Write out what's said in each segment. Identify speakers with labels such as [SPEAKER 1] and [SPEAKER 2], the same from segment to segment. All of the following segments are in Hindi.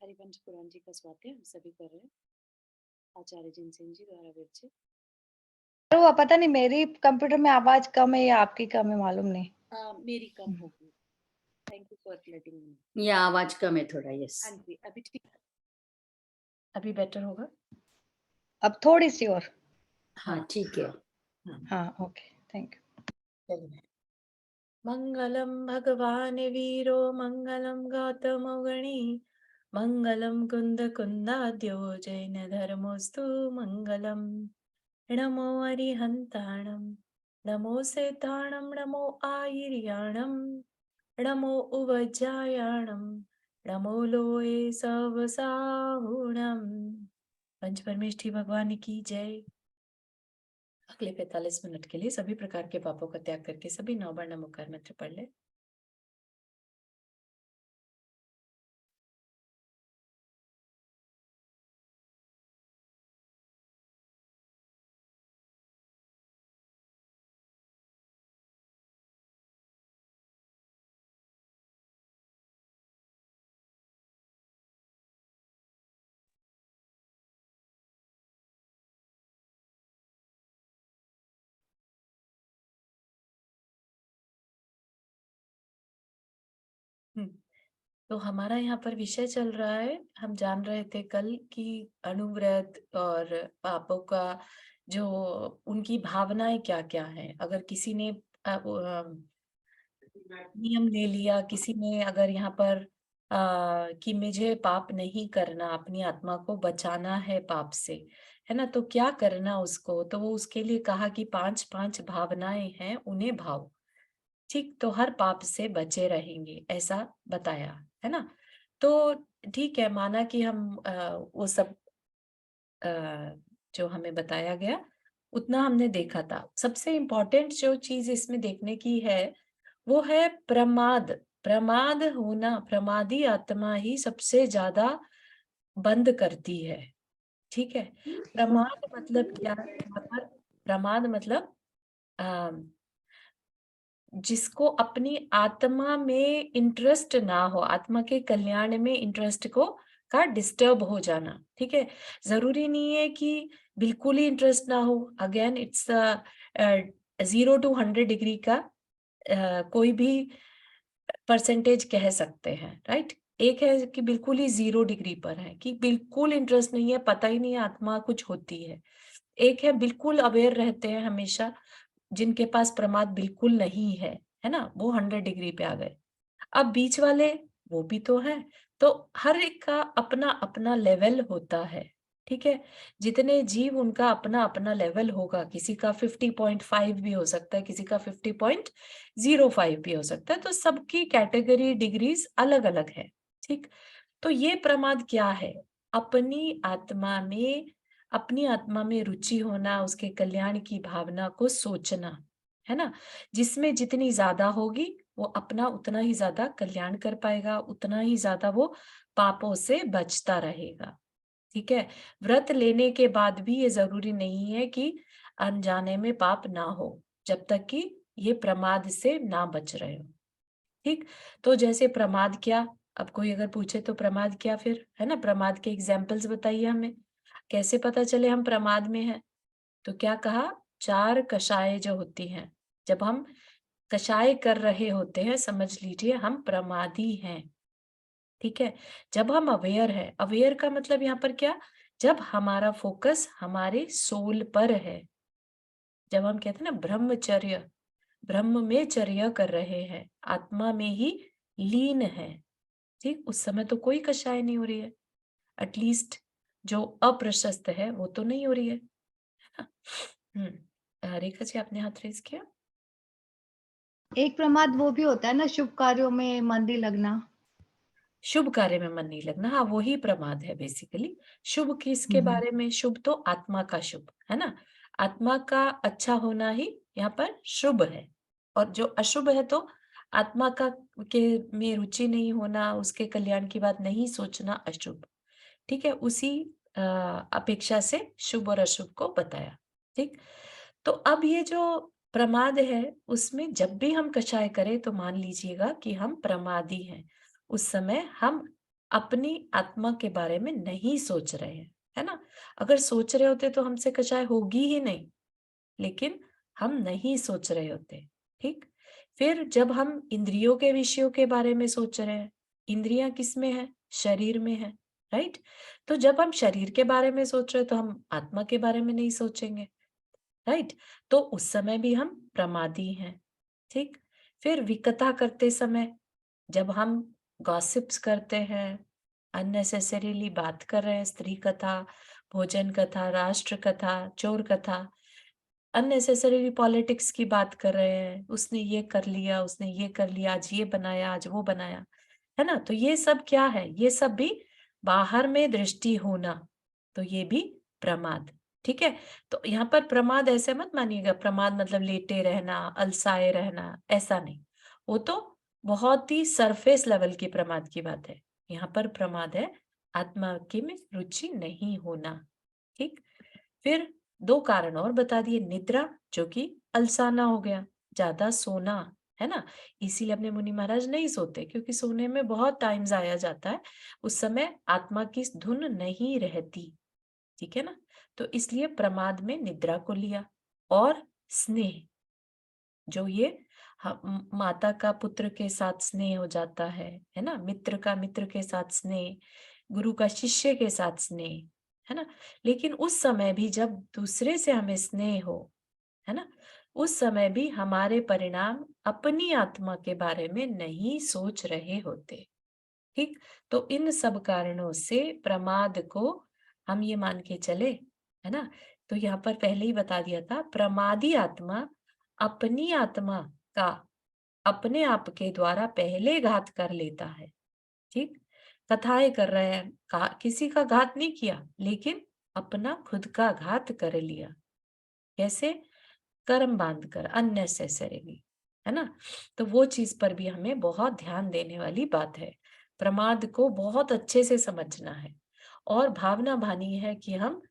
[SPEAKER 1] हरिवंश पुराण जी का स्वाध्याय हम सभी कर रहे हैं। आचार्य जिनसेन जी द्वारा विरचित।
[SPEAKER 2] वो पता नहीं मेरी कंप्यूटर में आवाज कम है या आपकी कम है, मालूम नहीं।
[SPEAKER 1] मेरी कम होगी। थैंक यू फॉर लेटिंग मी।
[SPEAKER 3] या आवाज कम है थोड़ा। यस,
[SPEAKER 1] हाँ जी, अभी ठीक, अभी बेटर होगा।
[SPEAKER 2] अब थोड़ी सी और।
[SPEAKER 3] हाँ ठीक है।
[SPEAKER 2] हाँ, ओके, थैंक यू।
[SPEAKER 1] चलिए। मंगलम भगवान वीरो मंगलम गौतम गणी मंगलम कुंद कुंदाद्यो जैन धर्मोस्तु मंगलम। नमो अरिहंताणम नमो सेताणम नमो आयर्याणम नमो उवज्जायाणम नमो लोए सवसाहुणम। पंच परमेष्ठी भगवान की जय। अगले 45 मिनट के लिए सभी प्रकार के पापों का त्याग करके सभी 9 बार नमोकार मंत्र पढ़ ले। तो हमारा यहाँ पर विषय चल रहा है। हम जान रहे थे कल कि अनुव्रत और पापों का जो उनकी भावनाएं क्या क्या है। अगर किसी ने नियम ले लिया, किसी ने अगर यहाँ पर कि मुझे पाप नहीं करना, अपनी आत्मा को बचाना है पाप से, है ना, तो क्या करना उसको। तो वो उसके लिए कहा कि 5 भावनाएं हैं, उन्हें भाव। ठीक, तो हर पाप से बचे रहेंगे, ऐसा बताया है ना। तो ठीक है, माना कि हम वो सब जो हमें बताया गया उतना हमने देखा था। सबसे इम्पोर्टेंट जो चीज इसमें देखने की है वो है प्रमाद। प्रमाद होना, प्रमादी आत्मा ही सबसे ज्यादा बंद करती है। ठीक है, प्रमाद मतलब क्या है यहाँ पर? प्रमाद मतलब जिसको अपनी आत्मा में इंटरेस्ट ना हो, आत्मा के कल्याण में इंटरेस्ट को का डिस्टर्ब हो जाना। ठीक है, जरूरी नहीं है कि बिल्कुल ही इंटरेस्ट ना हो। अगेन इट्स 0 to 100 डिग्री का कोई भी परसेंटेज कह सकते हैं, राइट। एक है कि बिल्कुल ही 0 डिग्री पर है, कि बिल्कुल इंटरेस्ट नहीं है, पता ही नहीं है आत्मा कुछ होती है। एक है बिल्कुल अवेयर रहते हैं हमेशा, जिनके पास प्रमाद बिल्कुल नहीं है ना, वो 100 डिग्री पे आ गए। अब बीच वाले वो भी तो है। तो हर एक का अपना अपना लेवल होता है। ठीक है, जितने जीव उनका अपना अपना लेवल होगा। किसी का 50.5 भी हो सकता है, किसी का 50.05 भी हो सकता है। तो सबकी कैटेगरी डिग्रीज अलग अलग है। ठीक, तो ये प्रमाद क्या है? अपनी आत्मा में रुचि होना, उसके कल्याण की भावना को सोचना, है ना। जिसमें जितनी ज्यादा होगी वो अपना उतना ही ज्यादा कल्याण कर पाएगा, उतना ही ज्यादा वो पापों से बचता रहेगा। ठीक है, व्रत लेने के बाद भी ये जरूरी नहीं है कि अनजाने में पाप ना हो, जब तक कि ये प्रमाद से ना बच रहे हो। ठीक, तो जैसे प्रमाद क्या, अब कोई अगर पूछे तो प्रमाद क्या, फिर है ना, प्रमाद के एग्जाम्पल्स बताइए हमें, कैसे पता चले हम प्रमाद में हैं। तो क्या कहा, 4 कषाय जो होती हैं, जब हम कषाय कर रहे होते हैं, समझ लीजिए हम प्रमादी हैं। ठीक है, जब हम अवेयर है, अवेयर का मतलब यहाँ पर क्या, जब हमारा फोकस हमारे सोल पर है, जब हम कहते हैं ना ब्रह्मचर्य, ब्रह्म में चर्या कर रहे हैं, आत्मा में ही लीन है। ठीक, उस समय तो कोई कषाय नहीं हो रही है, एटलीस्ट जो अप्रशस्त है वो तो नहीं हो रही है। रेखा जी, आपने हाथ रेज किया।
[SPEAKER 2] एक प्रमाद वो भी होता है ना, शुभ कार्यों में मन नहीं लगना।
[SPEAKER 1] शुभ कार्य में मन नहीं लगना, हाँ वही प्रमाद है बेसिकली। शुभ किसके बारे में? शुभ तो आत्मा का शुभ, है ना। आत्मा का अच्छा होना ही यहाँ पर शुभ है, और जो अशुभ है तो आत्मा का के में रुचि नहीं होना, उसके कल्याण की बात नहीं सोचना, अशुभ। ठीक है, उसी अपेक्षा से शुभ और अशुभ को बताया। ठीक, तो अब ये जो प्रमाद है, उसमें जब भी हम कषाय करें तो मान लीजिएगा कि हम प्रमादी हैं। उस समय हम अपनी आत्मा के बारे में नहीं सोच रहे हैं, है ना। अगर सोच रहे होते तो हमसे कचाई होगी ही नहीं, लेकिन हम नहीं सोच रहे होते। ठीक। फिर जब हम इंद्रियों के विषयों के बारे में सोच रहे हैं, इंद्रियां किस में है? शरीर में है, राइट। तो जब हम शरीर के बारे में सोच रहे हैं तो हम आत्मा के बारे में नहीं सोचेंगे, राइट। तो उस समय भी हम प्रमादी हैं। ठीक। फिर विकता करते समय, जब हम गॉसिप्स करते हैं, अननेसेसरीली बात कर रहे हैं, स्त्री कथा, भोजन कथा, राष्ट्र कथा, चोर कथा, अननेसेसरीली पॉलिटिक्स की बात कर रहे हैं, उसने ये कर लिया, उसने ये कर लिया, आज ये बनाया, आज वो बनाया, है ना। तो ये सब क्या है? ये सब भी बाहर में दृष्टि होना, तो ये भी प्रमाद। ठीक है। तो यहाँ पर प्रमाद ऐसे मत मानिएगा, प्रमाद मतलब लेटे रहना, अलसाए रहना, ऐसा नहीं। वो तो बहुत ही सरफेस लेवल की प्रमाद की बात है। यहाँ पर प्रमाद है आत्मा की में रुचि नहीं होना। ठीक। फिर दो कारण और बता दिए, निद्रा जो कि अलसाना हो गया, ज्यादा सोना, है ना। इसीलिए अपने मुनि महाराज नहीं सोते, क्योंकि सोने में बहुत टाइम जाया जाता है, उस समय आत्मा की धुन नहीं रहती। ठीक है ना। तो इसलिए प्रमाद में निद्रा को लिया। और स्नेह, जो ये माता का पुत्र के साथ स्नेह हो जाता है ना, मित्र का मित्र के साथ स्नेह, गुरु का शिष्य के साथ स्नेह, है ना। लेकिन उस समय भी जब दूसरे से हमें स्नेह हो, है ना, उस समय भी हमारे परिणाम अपनी आत्मा के बारे में नहीं सोच रहे होते। ठीक। तो इन सब कारणों से प्रमाद को हम ये मान के चले, है ना। तो यहाँ पर पहले ही बता दिया था, प्रमादी आत्मा अपनी आत्मा का अपने आप के द्वारा पहले घात कर लेता है। ठीक। कथाएं कर रहे हैं, किसी का घात नहीं किया, लेकिन अपना खुद का घात कर लिया। कैसे? कर्म बांधकर, अननेसेसरीली, है ना। तो वो चीज पर भी हमें बहुत ध्यान देने वाली बात है। प्रमाद को बहुत अच्छे से समझना है, और भावना भानी है कि हम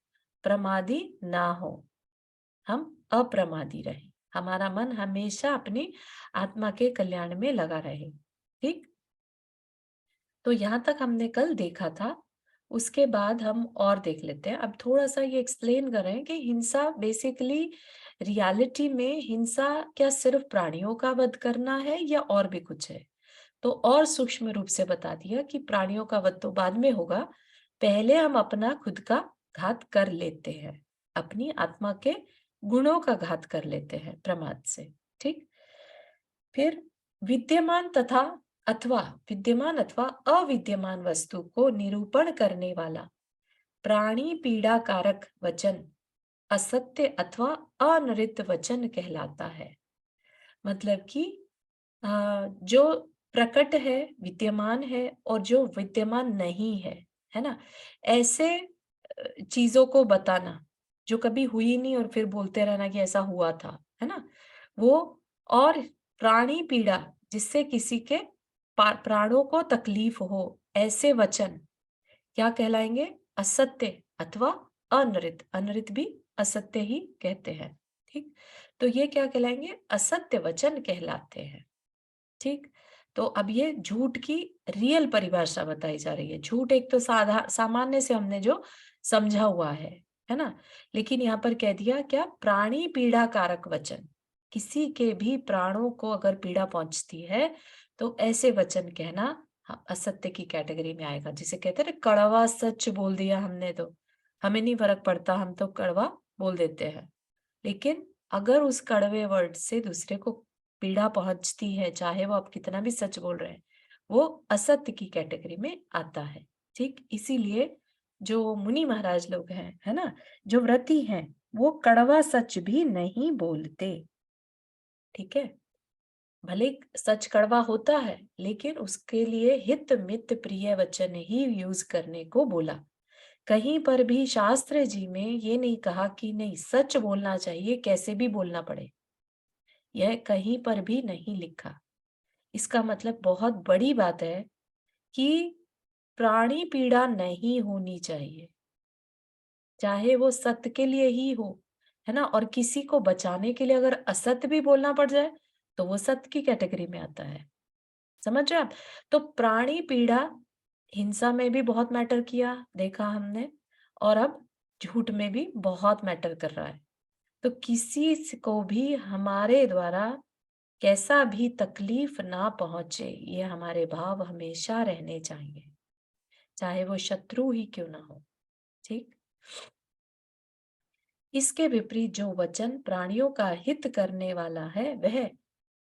[SPEAKER 1] प्रमादी ना हो, हम अप्रमादी रहे, हमारा मन हमेशा अपनी आत्मा के कल्याण में लगा रहे। ठीक। तो यहाँ तक हमने कल देखा था। उसके बाद हम और देख लेते हैं। अब थोड़ा सा ये एक्सप्लेन कर रहे हैं कि हिंसा बेसिकली रियलिटी में हिंसा क्या सिर्फ प्राणियों का वध करना है या और भी कुछ है। तो और सूक्ष्म रूप से बता दिया कि प्राणियों का वध तो बाद में होगा, पहले हम अपना खुद का घात कर लेते हैं, अपनी आत्मा के गुणों का घात कर लेते हैं प्रमाद से। ठीक। फिर विद्यमान तथा अथवा विद्यमान अथवा अविद्यमान वस्तु को निरूपण करने वाला प्राणी पीड़ा कारक वचन असत्य अथवा अनृत वचन कहलाता है। मतलब कि जो प्रकट है, विद्यमान है, और जो विद्यमान नहीं है ना, ऐसे चीजों को बताना जो कभी हुई नहीं और फिर बोलते रहना कि ऐसा हुआ था, है ना, वो। और प्राणी पीड़ा, जिससे किसी के प्राणों को तकलीफ हो, ऐसे वचन क्या कहलाएंगे? असत्य अथवा अनृत। अनृत भी असत्य ही कहते हैं। ठीक। तो ये क्या कहलाएंगे? असत्य वचन कहलाते हैं। ठीक। तो अब ये झूठ की रियल परिभाषा बताई जा रही है। झूठ एक तो सामान्य से हमने जो समझा हुआ है ना। लेकिन यहाँ पर कह दिया क्या? प्राणी पीड़ा कारक वचन, किसी के भी प्राणों को अगर पीड़ा पहुंचती है तो ऐसे वचन कहना असत्य की कैटेगरी में आएगा। जिसे कहते हैं कड़वा सच बोल दिया हमने, तो हमें नहीं फर्क पड़ता, हम तो कड़वा बोल देते हैं। लेकिन अगर उस कड़वे वर्ड से दूसरे को पीड़ा पहुंचती है, चाहे वो आप कितना भी सच बोल रहे हैं, वो असत्य की कैटेगरी में आता है। ठीक। इसीलिए जो मुनि महाराज लोग हैं, है ना, जो व्रती हैं, वो कड़वा सच भी नहीं बोलते। ठीक है। भले सच कड़वा होता है, लेकिन उसके लिए हित मित प्रिय वचन ही यूज करने को बोला। कहीं पर भी शास्त्र जी में ये नहीं कहा कि नहीं सच बोलना चाहिए, कैसे भी बोलना पड़े, यह कहीं पर भी नहीं लिखा। इसका मतलब बहुत बड़ी बात है कि प्राणी पीड़ा नहीं होनी चाहिए, चाहे वो सत्य के लिए ही हो, है ना। और किसी को बचाने के लिए अगर असत्य भी बोलना पड़ जाए तो वो सत्य की कैटेगरी में आता है। समझ रहे आप? तो प्राणी पीड़ा हिंसा में भी बहुत मैटर किया, देखा हमने, और अब झूठ में भी बहुत मैटर कर रहा है। तो को भी हमारे द्वारा कैसा भी तकलीफ ना पहुंचे, ये हमारे भाव हमेशा रहने चाहिए, चाहे वो शत्रु ही क्यों ना हो। ठीक। इसके विपरीत जो वचन प्राणियों का हित करने वाला है वह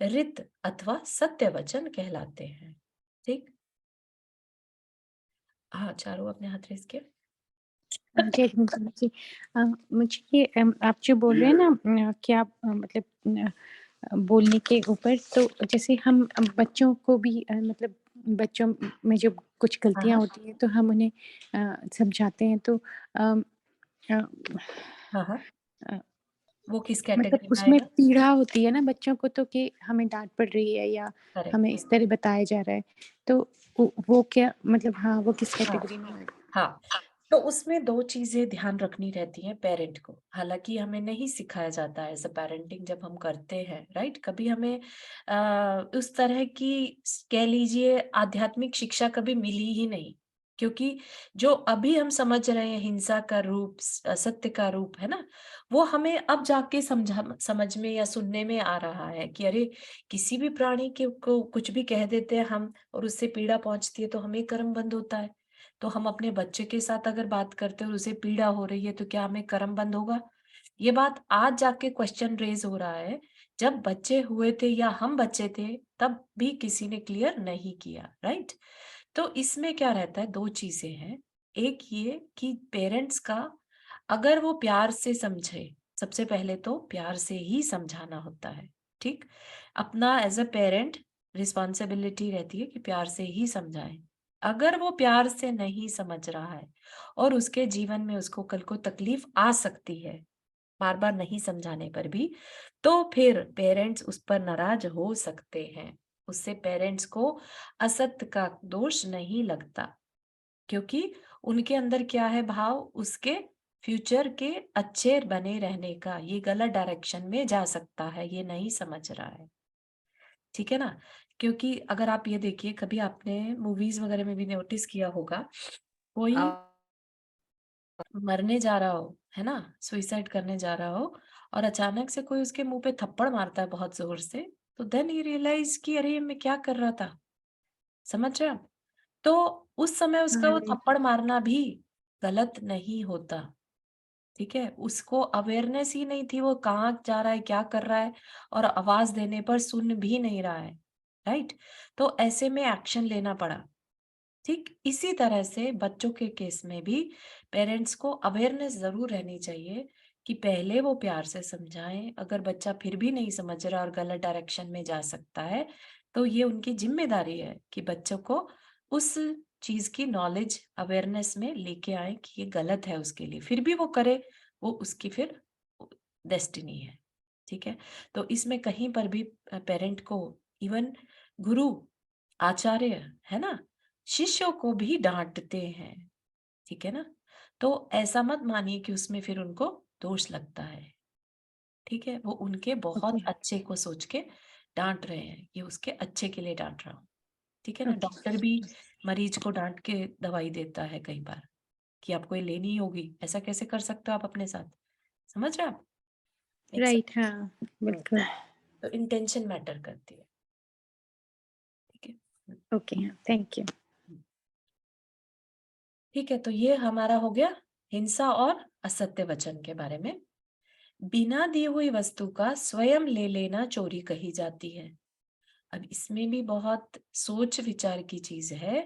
[SPEAKER 1] रित अथवा सत्य वचन कहलाते हैं। ठीक। हाँ, चारों अपने हाथ रेस किया।
[SPEAKER 4] जी, अजमल जी। मुझे ये आप जो बोल रहे हैं ना कि आप मतलब बोलने के ऊपर, तो जैसे हम बच्चों को भी मतलब बच्चों में जो कुछ
[SPEAKER 1] हाँ
[SPEAKER 4] गलतियाँ
[SPEAKER 1] हाँ
[SPEAKER 4] होती हैं तो हम उन्हें समझाते हैं, तो अम, अ,
[SPEAKER 1] हाँ हाँ।
[SPEAKER 4] अ,
[SPEAKER 1] वो किस
[SPEAKER 4] मतलब
[SPEAKER 1] कैटेगरी में
[SPEAKER 4] उसमें
[SPEAKER 1] आएगा?
[SPEAKER 4] पीड़ा होती है ना बच्चों को, तो कि हमें डाँट पड़ रही है या
[SPEAKER 1] करेक्ट।
[SPEAKER 4] हमें इस तरह बताया जा रहा है, तो वो क्या मतलब, हाँ, वो किस
[SPEAKER 1] हाँ
[SPEAKER 4] कैटेगरी में आएगा?
[SPEAKER 1] हाँ। तो उसमें 2 चीज़ें ध्यान रखनी रहती हैं पेरेंट को। हालाँकि हमें नहीं सिखाया जाता है एज़ अ पेरेंटिंग जब हम करते हैं, राइट? कभी हमें उस तरह की कह लीजिए आध्यात्मिक शिक्षा कभी मिली ही नहीं। क्योंकि जो अभी हम समझ रहे हैं हिंसा का रूप, असत्य का रूप, है ना? वो हमें अब जाके समझ में या सुनने में आ रहा है कि अरे! किसी भी प्राणी के को कुछ भी कह देते हैं हम और उससे पीड़ा पहुँचती है तो हमें कर्म बंध होता है। तो हम अपने बच्चे के साथ अगर बात करते हैं और उसे पीड़ा हो रही है तो क्या हमें कर्म बंद होगा? ये बात आज जाके क्वेश्चन रेज हो रहा है। जब बच्चे हुए थे या हम बच्चे थे तब भी किसी ने क्लियर नहीं किया, राइट? तो इसमें क्या रहता है, 2 चीजें हैं। एक ये कि पेरेंट्स का अगर वो प्यार से समझे, सबसे पहले तो प्यार से ही समझाना होता है। ठीक। अपना एज अ पेरेंट रिस्पॉन्सिबिलिटी रहती है कि प्यार से ही समझाएं। अगर वो प्यार से नहीं समझ रहा है और उसके जीवन में उसको कल को तकलीफ आ सकती है बार बार नहीं समझाने पर भी, तो फिर पेरेंट्स उस पर नाराज हो सकते हैं। उससे पेरेंट्स को असत्य का दोष नहीं लगता, क्योंकि उनके अंदर क्या है भाव, उसके फ्यूचर के अच्छे बने रहने का। ये गलत डायरेक्शन में जा सकता है, ये नहीं समझ रहा है। ठीक है ना? क्योंकि अगर आप ये देखिए, कभी आपने मूवीज वगैरह में भी नोटिस किया होगा, कोई मरने जा रहा हो, है ना? सुसाइड करने जा रहा हो और अचानक से कोई उसके मुंह पे थप्पड़ मारता है बहुत जोर से, तो देन ही रियलाइज कि अरे मैं क्या कर रहा था। समझ रहे हैं आप? तो उस समय उसका
[SPEAKER 4] हाँ,
[SPEAKER 1] वो
[SPEAKER 4] राइट।
[SPEAKER 1] थप्पड़ मारना भी गलत नहीं होता। ठीक है? उसको अवेयरनेस ही नहीं थी वो कहाँ जा रहा है, क्या कर रहा है, और आवाज देने पर सुन भी नहीं रहा है। राइट? तो ऐसे में एक्शन लेना पड़ा। ठीक इसी तरह से बच्चों के केस में भी पेरेंट्स को अवेयरनेस जरूर रहनी चाहिए कि पहले वो प्यार से समझाएं। अगर बच्चा फिर भी नहीं समझ रहा और गलत डायरेक्शन में जा सकता है, तो ये उनकी जिम्मेदारी है कि बच्चों को उस चीज की नॉलेज अवेयरनेस में लेके आए कि ये गलत है उसके लिए, फिर भी वो करे, वो उसकी फिर डेस्टिनी है। ठीक है? तो इसमें कहीं पर भी पेरेंट को, इवन गुरु, आचार्य, है ना, शिष्यों को भी डांटते हैं। ठीक है ना? तो ऐसा मत मानिए कि उसमें फिर उनको दोष लगता है। ठीक है? वो उनके बहुत
[SPEAKER 4] ओके,
[SPEAKER 1] अच्छे को सोच के डांट रहे हैं, ये उसके अच्छे के लिए डांट रहा हूँ। ठीक है ना?
[SPEAKER 4] ओके।
[SPEAKER 1] डॉक्टर भी मरीज को डांट के दवाई देता है कई बार कि आपको ये लेनी ही होगी, ऐसा कैसे कर सकते हो आप अपने साथ। समझ रहे हैं आप? एक
[SPEAKER 4] राइट, हाँ,
[SPEAKER 1] हम्म,
[SPEAKER 4] बिल्कुल।
[SPEAKER 1] तो इंटेंशन मैटर करती है। ठीक है।
[SPEAKER 4] ओके, हाँ, थैंक यू।
[SPEAKER 1] हम्म। ठीक है, तो ये हमारा हो गया हिंसा और असत्य वचन के बारे में। बिना दी हुई वस्तु का स्वयं ले लेना चोरी कही जाती है। अब इसमें भी बहुत सोच विचार की चीज है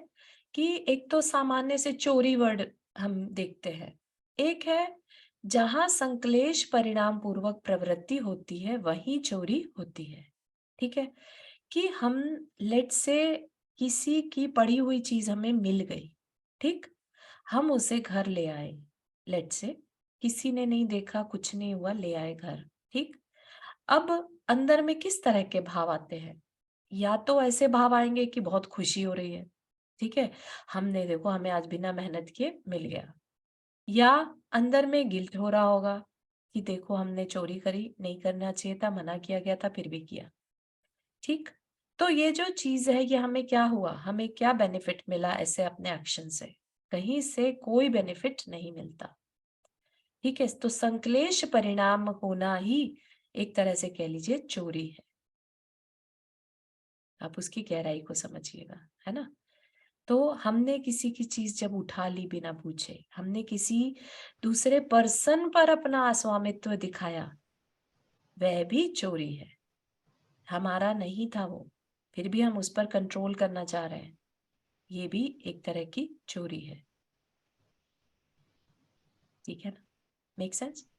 [SPEAKER 1] कि एक तो सामान्य से चोरी वर्ड हम देखते हैं, एक है जहां संश्लेष परिणाम पूर्वक प्रवृत्ति होती है वही चोरी होती है। ठीक है? कि हम लेट से किसी की पड़ी हुई चीज हमें मिल गई, ठीक, हम उसे घर ले आए, लेट से किसी ने नहीं देखा, कुछ नहीं हुआ, ले आए घर। ठीक। अब अंदर में किस तरह के भाव आते हैं? या तो ऐसे भाव आएंगे कि बहुत खुशी हो रही है, ठीक है, हमने देखो हमें आज बिना मेहनत किए मिल गया। या अंदर में गिल्ट हो रहा होगा कि देखो हमने चोरी करी, नहीं करना चाहिए था, मना किया गया था, फिर भी किया। ठीक। तो ये जो चीज है, ये हमें क्या हुआ, हमें क्या बेनिफिट मिला ऐसे अपने एक्शन से? कहीं से कोई बेनिफिट नहीं मिलता। ठीक है, तो संश्लेष परिणाम होना ही एक तरह से कह लीजिए चोरी है। आप उसकी गहराई को समझिएगा, है ना। तो हमने किसी की चीज जब उठा ली बिना पूछे, हमने किसी दूसरे पर्सन पर अपना स्वामित्व दिखाया, वह भी चोरी है। हमारा नहीं था वो, फिर भी हम उस पर कंट्रोल करना चाह रहे हैं, ये भी एक तरह की चोरी है। ठीक है ना, मेक सेंस?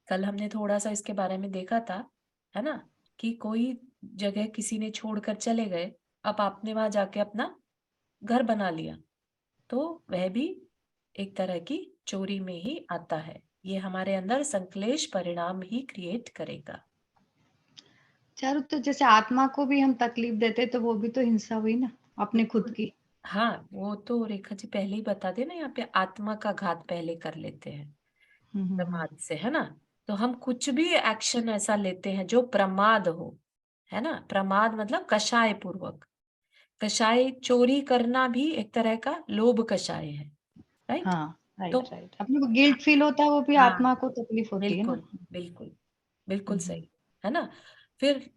[SPEAKER 1] कल हमने थोड़ा सा इसके बारे में देखा था, है ना, कि कोई जगह किसी ने छोड़कर चले गए, अब आपने वहां जाके अपना घर बना लिया, तो वह भी एक तरह की चोरी में ही आता है। ये हमारे अंदर संश्लेष परिणाम ही क्रिएट करेगा।
[SPEAKER 2] चारू, तो जैसे आत्मा को भी हम तकलीफ देते तो वो भी तो हिंसा हुई ना अपने खुद की।
[SPEAKER 1] हाँ, वो तो रेखा जी पहले ही बता दे ना, यहाँ पे आत्मा का घात पहले कर लेते हैं
[SPEAKER 2] हम्म।
[SPEAKER 1] प्रमाद से, है ना। तो हम कुछ भी एक्शन ऐसा लेते हैं जो प्रमाद हो, है ना। प्रमाद मतलब कषाय पूर्वक। कषाय, चोरी करना भी एक तरह का लोभ कषाय है, राइट।
[SPEAKER 2] हाँ,
[SPEAKER 1] तो
[SPEAKER 2] राइट राइट, अपने को गिल्ट फील होता है, वो भी
[SPEAKER 1] हाँ,
[SPEAKER 2] आत्मा को तकलीफ होती है ना।
[SPEAKER 1] बिल्कुल बिल्कुल, बिल्कुल
[SPEAKER 2] हम्म।
[SPEAKER 1] सही, है ना। फिर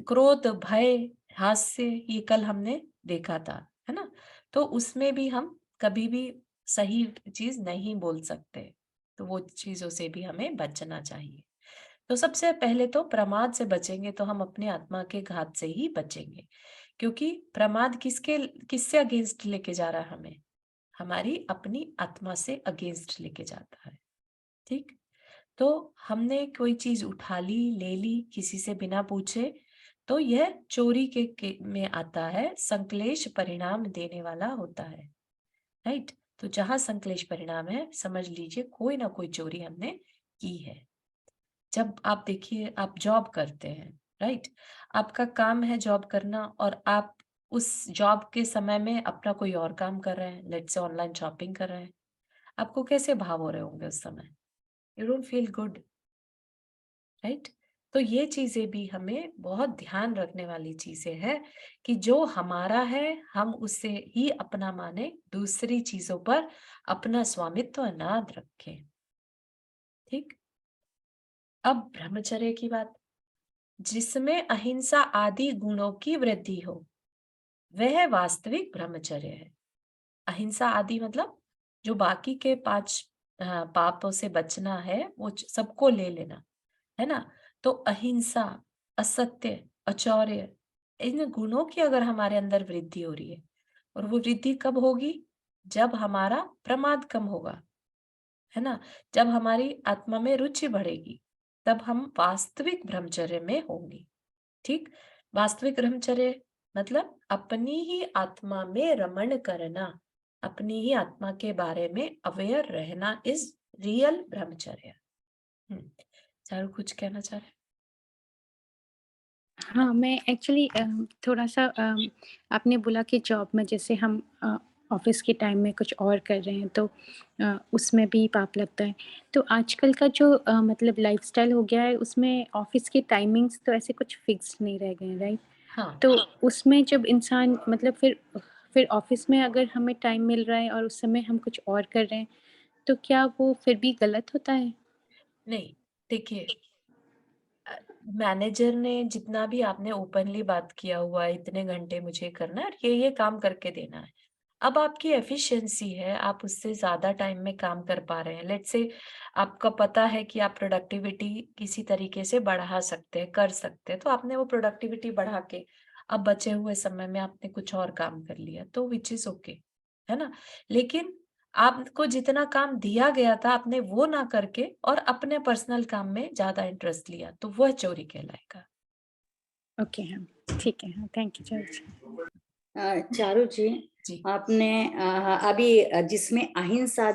[SPEAKER 1] क्रोध, भय, हास्य, ये कल हमने देखा था, है ना। तो उसमें भी हम कभी भी सही चीज नहीं बोल सकते, तो वो चीजों से भी हमें बचना चाहिए। तो सबसे पहले तो प्रमाद से बचेंगे तो हम अपने आत्मा के घात से ही बचेंगे, क्योंकि प्रमाद किससे अगेंस्ट लेके जा रहा है हमें? हमारी अपनी आत्मा से अगेंस्ट लेके जाता है। ठीक, तो हमने कोई चीज उठा ली, ले ली किसी से बिना पूछे, तो यह चोरी के में आता है, संश्लेष परिणाम देने वाला होता है, राइट। तो जहां संश्लेष परिणाम है, समझ लीजिए कोई ना कोई चोरी हमने की है। जब आप देखिए, आप जॉब करते हैं, राइट, आपका काम है जॉब करना, और आप उस जॉब के समय में अपना कोई और काम कर रहे हैं, लेट्स से ऑनलाइन शॉपिंग कर रहे हैं, आपको कैसे भाव हो रहे होंगे उस समय? You don't feel good, right. तो ये चीजें भी हमें बहुत ध्यान रखने वाली चीजें हैं, कि जो हमारा है हम उससे ही अपना माने, दूसरी चीजों पर अपना स्वामित्व ना रखें। ठीक, अब ब्रह्मचर्य की बात, जिसमें अहिंसा आदि गुणों की वृद्धि हो, वह वास्तविक ब्रह्मचर्य है। अहिंसा आदि मतलब जो बाकी के 5 पापों से बचना है, वो सबको ले लेना, है ना। तो अहिंसा, असत्य, अचौर्य, इन गुणों की अगर हमारे अंदर वृद्धि हो रही है, और वो वृद्धि कब होगी? जब हमारा प्रमाद कम होगा, है ना। जब हमारी आत्मा में रुचि बढ़ेगी, तब हम वास्तविक ब्रह्मचर्य में होंगे। ठीक, वास्तविक ब्रह्मचर्य मतलब अपनी ही आत्मा में रमण करना, अपनी ही आत्मा के बारे में अवेयर रहना इज रियल ब्रह्मचर्य। चारू कुछ कहना चाह रहे?
[SPEAKER 4] हाँ, मैं एक्चुअली थोड़ा-सा आपने बोला कि जॉब में जैसे हम ऑफ़िस के टाइम में कुछ और कर रहे हैं तो उसमें भी पाप लगता है। तो आजकल का जो मतलब लाइफ़स्टाइल हो गया है उसमें ऑफ़िस के टाइमिंग्स तो ऐसे कुछ फ़िक्स नहीं रह गए हैं, राइट?
[SPEAKER 1] हाँ,
[SPEAKER 4] तो उसमें जब इंसान मतलब फिर ऑफ़िस में अगर हमें टाइम मिल रहा है और उस समय हम कुछ और कर रहे हैं, तो क्या वो फिर भी गलत होता है?
[SPEAKER 1] नहीं, देखिए, मैनेजर ने जितना भी आपने ओपनली बात किया हुआ है, इतने घंटे मुझे करना है और ये काम करके देना है। अब आपकी एफिशिएंसी है, आप उससे ज़्यादा टाइम में काम कर पा रहे हैं। लेट्स से आपका पता है कि आप प्रोडक्टिविटी किसी तरीके से बढ़ा सकते हैं, कर सकते हैं, तो आपने वो प्रोडक्टिविटी बढ़ा के अब बचे हुए समय में आपने कुछ और काम कर लिया, तो व्हिच इज़ ओके, है ना? लेकिन आपको जितना काम दिया गया था, आपने वो ना करके और अपने पर्सनल काम में ज़्यादा इंटरेस्ट लिया, तो वह चोरी कहलाएगा।
[SPEAKER 4] ओके, हाँ, ठीक है। हाँ, थैंक यू चार्ज।
[SPEAKER 3] चारू जी,
[SPEAKER 1] जी,
[SPEAKER 3] आपने अभी जिसमें अहिंसा,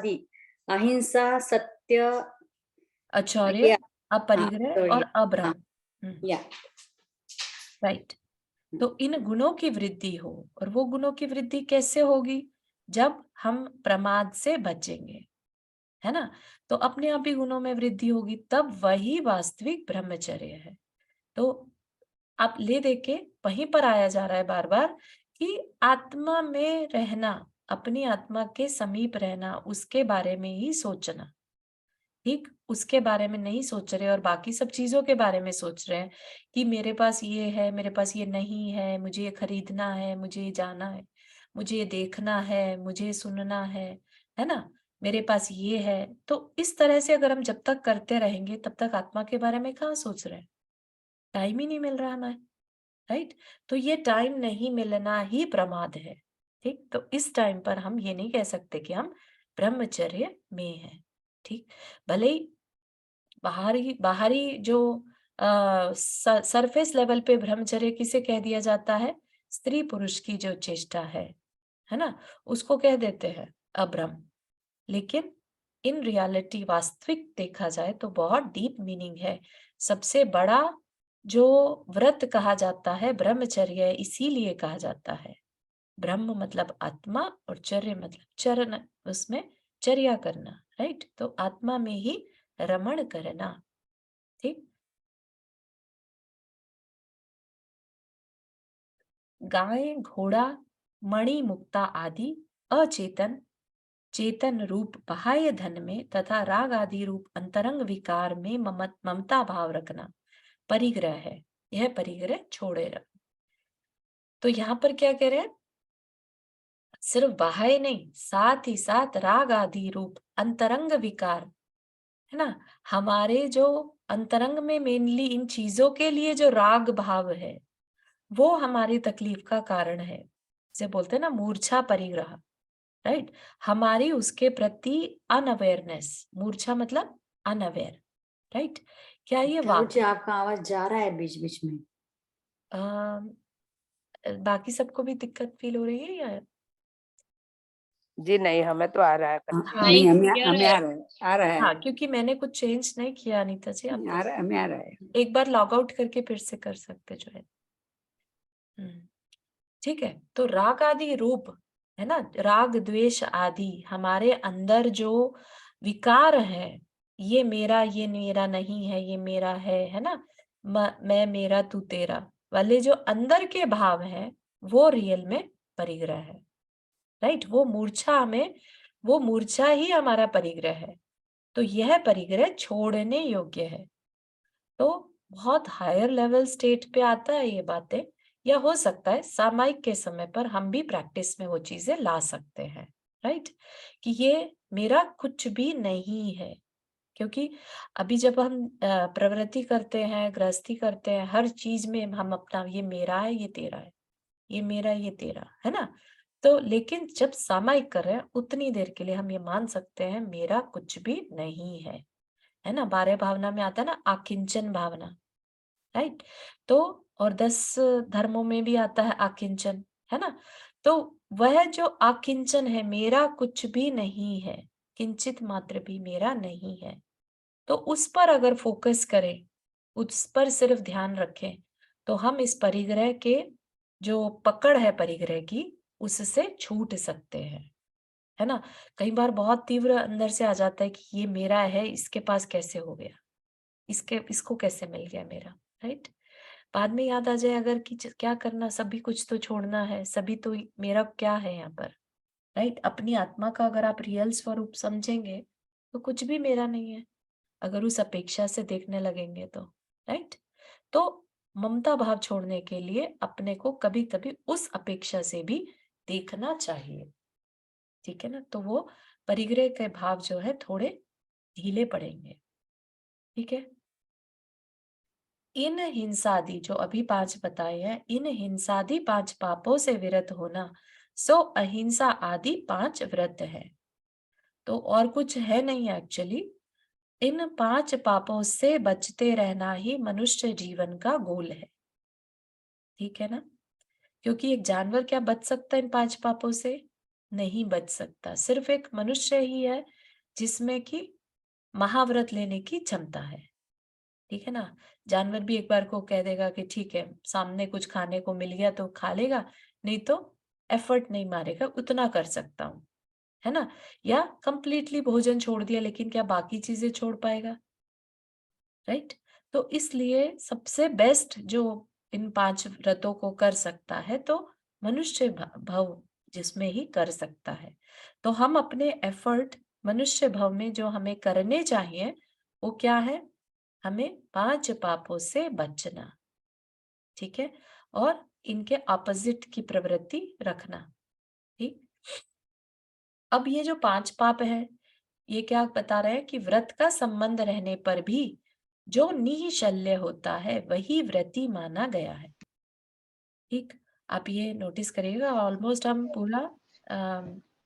[SPEAKER 3] सत्य,
[SPEAKER 1] आचौर्य,
[SPEAKER 3] ये, हाँ,
[SPEAKER 1] अपरिग्रह और
[SPEAKER 3] सॉरी, हाँ,
[SPEAKER 1] अभ्रम।
[SPEAKER 3] या,
[SPEAKER 1] राइट। तो इन गुणों की वृद्धि हो, और वो गुणों की वृद्धि कैसे होगी? जब हम प्रमाद से बचेंगे, है ना। तो अपने आप ही गुणों में वृद्धि होगी, तब वही वास्तविक ब्रह्मचर्य है। तो आप ले दे के वहीं पर आया जा रहा है बार बार कि आत्मा में रहना, अपनी आत्मा के समीप रहना, उसके बारे में ही सोचना। ठीक, उसके बारे में नहीं सोच रहे और बाकी सब चीजों के बारे में सोच रहे हैं कि मेरे पास ये है, मेरे पास ये नहीं है, मुझे ये खरीदना है, मुझे ये जाना है, मुझे ये देखना है, मुझे ये सुनना है ना, मेरे पास ये है। तो इस तरह से अगर हम जब तक करते रहेंगे तब तक आत्मा के बारे में कहाँ सोच रहे हैं? टाइम ही नहीं मिल रहा हमें, राइट? तो ये टाइम नहीं मिलना ही प्रमाद है। ठीक, तो इस टाइम पर हम ये नहीं कह सकते कि हम ब्रह्मचर्य में हैं। ठीक, भले ही बाहरी बाहरी जो सरफेस लेवल पे ब्रह्मचर्य किसे कह दिया जाता है? स्त्री पुरुष की जो चेष्टा है ना, उसको कह देते हैं अब्रह्म। लेकिन इन रियलिटी वास्तविक देखा जाए तो बहुत डीप मीनिंग है। सबसे बड़ा जो व्रत कहा जाता है ब्रह्मचर्य, इसीलिए कहा जाता है। ब्रह्म मतलब आत्मा और चर्य मतलब चरण, उसमें चर्या करना, राइट? तो आत्मा में ही रमण करना। ठीक, गाय, घोड़ा, मणि, मुक्ता आदि अचेतन चेतन रूप बाह्य धन में तथा राग आदि रूप अंतरंग विकार में ममता भाव रखना परिग्रह है। यह परिग्रह छोड़े रख। तो यहाँ पर क्या कह रहे हैं? सिर्फ बाह्य नहीं, साथ ही साथ राग आदि रूप अंतरंग विकार, है ना, हमारे जो अंतरंग में मेनली इन चीजों के लिए जो राग भाव है वो हमारी तकलीफ का कारण है। इसे बोलते हैं ना मूर्छा परिग्रह, राइट? हमारी उसके प्रति अनअवेयरनेस, मूर्छा मतलब अनअवेयर, राइट? क्या ये
[SPEAKER 3] चारू जी,
[SPEAKER 1] वाक्य
[SPEAKER 3] आपका आवाज जा रहा है बीच बीच में।
[SPEAKER 1] बाकी सबको भी दिक्कत फील हो रही है या?
[SPEAKER 5] जी नहीं, हमें तो आ रहा है।
[SPEAKER 1] हाँ,
[SPEAKER 3] नहीं,
[SPEAKER 1] क्लियर
[SPEAKER 3] हमें
[SPEAKER 1] है।
[SPEAKER 3] आ रहा है।
[SPEAKER 1] हाँ, क्योंकि मैंने कुछ चेंज नहीं किया अनीता जी, आप
[SPEAKER 3] आ रहा है, हमें आ रहा है।
[SPEAKER 1] एक बार लॉग आउट करके फिर से कर सकते जो है। ठीक है, तो राग आदि रूप, है ना, राग द्वेष आदि हमारे अंदर जो विकार है, ये मेरा नहीं है, ये मेरा है ना, मैं मेरा तू तेरा वाले जो अंदर के भाव हैं वो रियल में परिग्रह है, राइट? वो मूर्छा ही हमारा परिग्रह है। तो यह परिग्रह छोड़ने योग्य है। तो बहुत हायर लेवल स्टेट पे आता है ये बातें, या हो सकता है सामायिक के समय पर हम भी प्रैक्टिस में वो चीजें ला सकते हैं, राइट? कि ये मेरा कुछ भी नहीं है। क्योंकि अभी जब हम प्रवृत्ति करते हैं, गृहस्थी करते हैं, हर चीज में हम अपना ये मेरा है, ये तेरा है, ये मेरा, ये तेरा, है ना? तो लेकिन जब सामायिक कर रहे हैं उतनी देर के लिए हम ये मान सकते हैं मेरा कुछ भी नहीं है ना? 12 भावना में आता है ना आकिंचन भावना, राइट? तो और 10 धर्मों में भी आता है आकिंचन, है ना? तो वह जो आकिंचन है, मेरा कुछ भी नहीं है, किंचित मात्र भी मेरा नहीं है, तो उस पर अगर फोकस करें, उस पर सिर्फ ध्यान रखें, तो हम इस परिग्रह के जो पकड़ है परिग्रह की, उससे छूट सकते हैं, है ना? कई बार बहुत तीव्र अंदर से आ जाता है कि ये मेरा है, इसके पास कैसे हो गया, इसको कैसे मिल गया मेरा, राइट? बाद में याद आ जाए अगर कि क्या करना, सभी कुछ तो छोड़ना है, सभी तो मेरा क्या है यहाँ पर, राइट? अपनी आत्मा का अगर आप रियल स्वरूप समझेंगे तो कुछ भी मेरा नहीं है, अगर उस अपेक्षा से देखने लगेंगे तो, राइट? तो ममता भाव छोड़ने के लिए अपने को कभी कभी उस अपेक्षा से भी देखना चाहिए, ठीक है ना? तो वो परिग्रह के भाव जो है थोड़े ढीले पड़ेंगे, ठीक है? इन हिंसादि जो अभी 5 बताए हैं, इन हिंसादि 5 पापों से विरत होना, सो अहिंसा आदि 5 व्रत है। तो और कुछ है नहीं एक्चुअली, इन 5 पापों से बचते रहना ही मनुष्य जीवन का गोल है, ठीक है ना? क्योंकि एक जानवर क्या बच सकता है इन 5 पापों से? नहीं बच सकता। सिर्फ एक मनुष्य ही है जिसमें कि महाव्रत लेने की क्षमता है, ठीक है ना? जानवर भी एक बार को कह देगा कि ठीक है, सामने कुछ खाने को मिल गया तो खा लेगा, नहीं तो एफर्ट नहीं मारेगा, उतना कर सकता हूँ, है ना? या कंप्लीटली भोजन छोड़ दिया लेकिन क्या बाकी चीजें छोड़ पाएगा, राइट? तो इसलिए सबसे बेस्ट जो इन 5 व्रतों को कर सकता है तो मनुष्य भव जिसमें ही कर सकता है। तो हम अपने एफर्ट मनुष्य भव में जो हमें करने चाहिए वो क्या है? हमें 5 पापों से बचना, ठीक है? और इनके ऑपोजिट की प्रवृत्ति रखना, ठीक? अब ये जो 5 पाप है, ये क्या बता रहे हैं कि व्रत का संबंध रहने पर भी जो निःशल्य होता है वही व्रती माना गया है, ठीक? आप ये नोटिस करिएगा, ऑलमोस्ट हम पूरा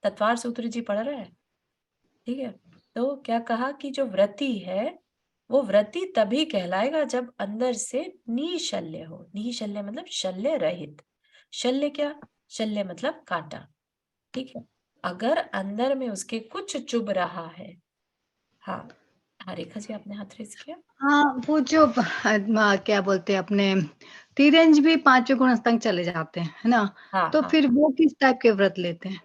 [SPEAKER 1] तत्वार सूत्र जी पढ़ रहे हैं, ठीक है? तो क्या कहा कि जो व्रती है वो व्रती तभी कहलाएगा जब अंदर से निःशल्य हो। निःशल्य मतलब शल्य रहित। शल्य क्या? शल्य मतलब कांटा, ठीक है? अगर अंदर में उसके कुछ चुभ रहा है, हाँ, हाँ रेखा जी आपने हाथ रेज किया।
[SPEAKER 2] हाँ, वो जो क्या बोलते हैं अपने तिरंज भी 5 गुणस्तंग चले जाते हैं, है ना?
[SPEAKER 1] हाँ
[SPEAKER 2] तो
[SPEAKER 1] हाँ,
[SPEAKER 2] फिर वो किस टाइप के व्रत लेते हैं?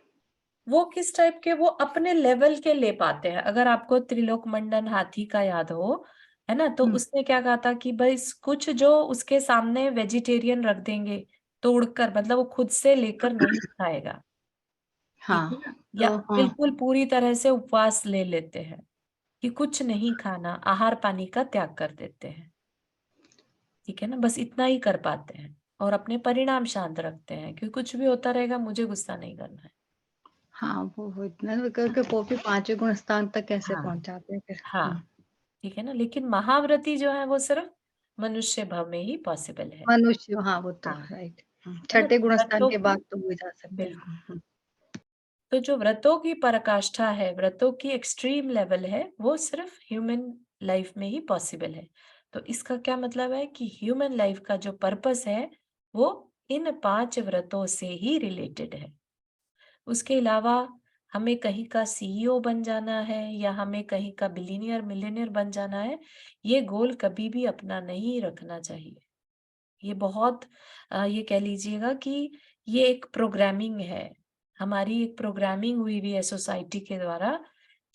[SPEAKER 1] वो किस टाइप के? वो अपने लेवल के ले पाते हैं। अगर आपको त्रिलोक मंडन हाथी का याद हो, है ना, तो
[SPEAKER 2] हुँ,
[SPEAKER 1] उसने क्या कहा था कि भाई कुछ जो उसके सामने वेजिटेरियन रख देंगे तोड़कर, मतलब वो खुद से लेकर नहीं खाएगा, ठीक
[SPEAKER 2] हाँ,
[SPEAKER 1] है? या
[SPEAKER 2] तो हाँ,
[SPEAKER 1] बिल्कुल पूरी तरह से उपवास ले लेते हैं कि कुछ नहीं खाना, आहार पानी का त्याग कर देते हैं, ठीक है ना? बस इतना ही कर पाते हैं और अपने परिणाम शांत रखते हैं कि कुछ भी होता रहेगा, मुझे गुस्सा नहीं करना है।
[SPEAKER 2] हाँ, वो इतना करके वो भी 5 गुणस्थान तक कैसे
[SPEAKER 1] हाँ
[SPEAKER 2] पहुँचाते हैं फिर?
[SPEAKER 1] हाँ, ठीक है ना? लेकिन महाव्रती जो है वो सिर्फ मनुष्य भव में ही पॉसिबल है।
[SPEAKER 2] मनुष्य हाँ, वो तो
[SPEAKER 1] हाँ,
[SPEAKER 2] राइट।
[SPEAKER 1] है ना?
[SPEAKER 2] छठे
[SPEAKER 1] तो
[SPEAKER 2] गुणस्थान
[SPEAKER 1] व्रतों
[SPEAKER 2] के
[SPEAKER 1] की,
[SPEAKER 2] बाद तो वो जा सकते हैं।
[SPEAKER 1] बिल्कुल, तो जो व्रतों की पराकाष्ठा है, व्रतों की एक्सट्रीम लेवल है, वो सिर्फ ह्यूमन लाइफ में ही पॉसिबल है। तो इसका क्या मतलब है कि ह्यूमन लाइफ का जो पर्पस है वो इन 5 व्रतों से ही रिलेटेड है। उसके अलावा हमें कहीं का सीईओ बन जाना है या हमें कहीं का बिलियनियर मिलियनियर बन जाना है, ये गोल कभी भी अपना नहीं रखना चाहिए। ये बहुत ये कह लीजिएगा कि ये एक प्रोग्रामिंग है। हमारी एक प्रोग्रामिंग हुई हुई है सोसाइटी के द्वारा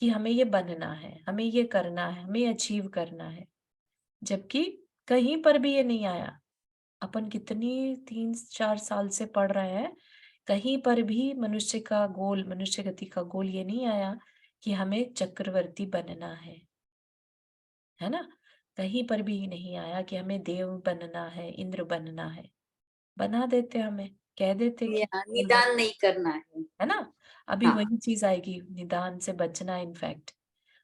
[SPEAKER 1] कि हमें ये बनना है, हमें ये करना है, हमें अचीव करना है। जबकि कहीं पर भी ये नहीं आया। अपन कितनी 3-4 साल से पढ़ रहे हैं, कहीं पर भी मनुष्य का गोल, मनुष्य गति का गोल ये नहीं आया कि हमें चक्रवर्ती बनना है ना? कहीं पर भी नहीं आया कि हमें देव बनना है, इंद्र बनना है। बना देते हमें, कह देते कि
[SPEAKER 3] निदान नहीं करना
[SPEAKER 1] है ना? अभी
[SPEAKER 3] हाँ,
[SPEAKER 1] वही चीज आएगी, निदान से बचना इनफैक्ट।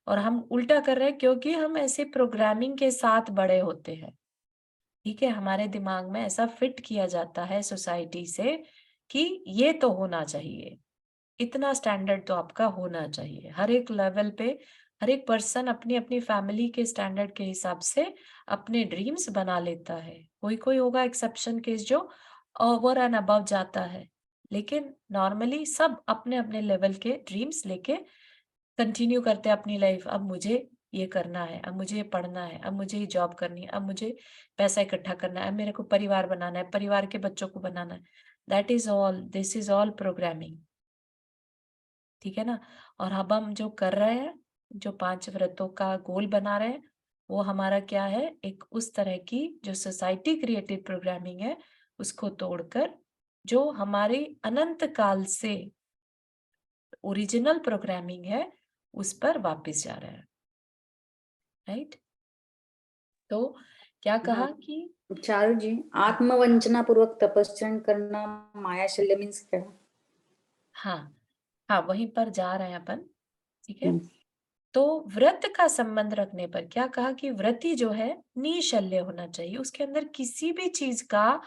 [SPEAKER 1] और हम उल्टा कर रहे हैं क्योंकि हम ऐसे प्रोग्रामिंग के साथ बड़े होते हैं, ठीक है? हमारे दिमाग में ऐसा फिट किया जाता है सोसाइटी से कि ये तो होना चाहिए, इतना स्टैंडर्ड तो आपका होना चाहिए। हर एक लेवल पे हर एक पर्सन अपनी अपनी फैमिली के स्टैंडर्ड के हिसाब से अपने ड्रीम्स बना लेता है। कोई कोई होगा एक्सेप्शन केस जो ओवर एंड अबव जाता है, लेकिन नॉर्मली सब अपने अपने लेवल के ड्रीम्स लेके कंटिन्यू करते हैं अपनी लाइफ। अब मुझे ये करना है, अब मुझे ये पढ़ना है, अब मुझे ये जॉब करनी है, अब मुझे पैसा इकट्ठा करना है, अब मेरे को परिवार बनाना है, परिवार के बच्चों को बनाना है। That is all, this is all programming, ठीक है ना? और अब हम जो कर रहे हैं, जो 5 व्रतों का गोल बना रहे हैं, वो हमारा क्या है? एक उस तरह की जो सोसाइटी क्रिएटेड प्रोग्रामिंग है, उसको तोड़कर जो हमारे अनंत काल से ओरिजिनल प्रोग्रामिंग है, उस पर वापस जा रहा है, राइट? तो क्या कहा
[SPEAKER 3] हाँ।
[SPEAKER 1] कि
[SPEAKER 3] चारू जी, आत्मवंचना पूर्वक तपस्या करना माया शल्य मीन्स क्या?
[SPEAKER 1] हाँ, हाँ, वहीं पर जा रहे हैं अपन, ठीक है?
[SPEAKER 3] हम्म,
[SPEAKER 1] तो व्रत का संबंध रखने पर क्या कहा कि व्रती जो है निशल्य होना चाहिए, उसके अंदर किसी भी चीज का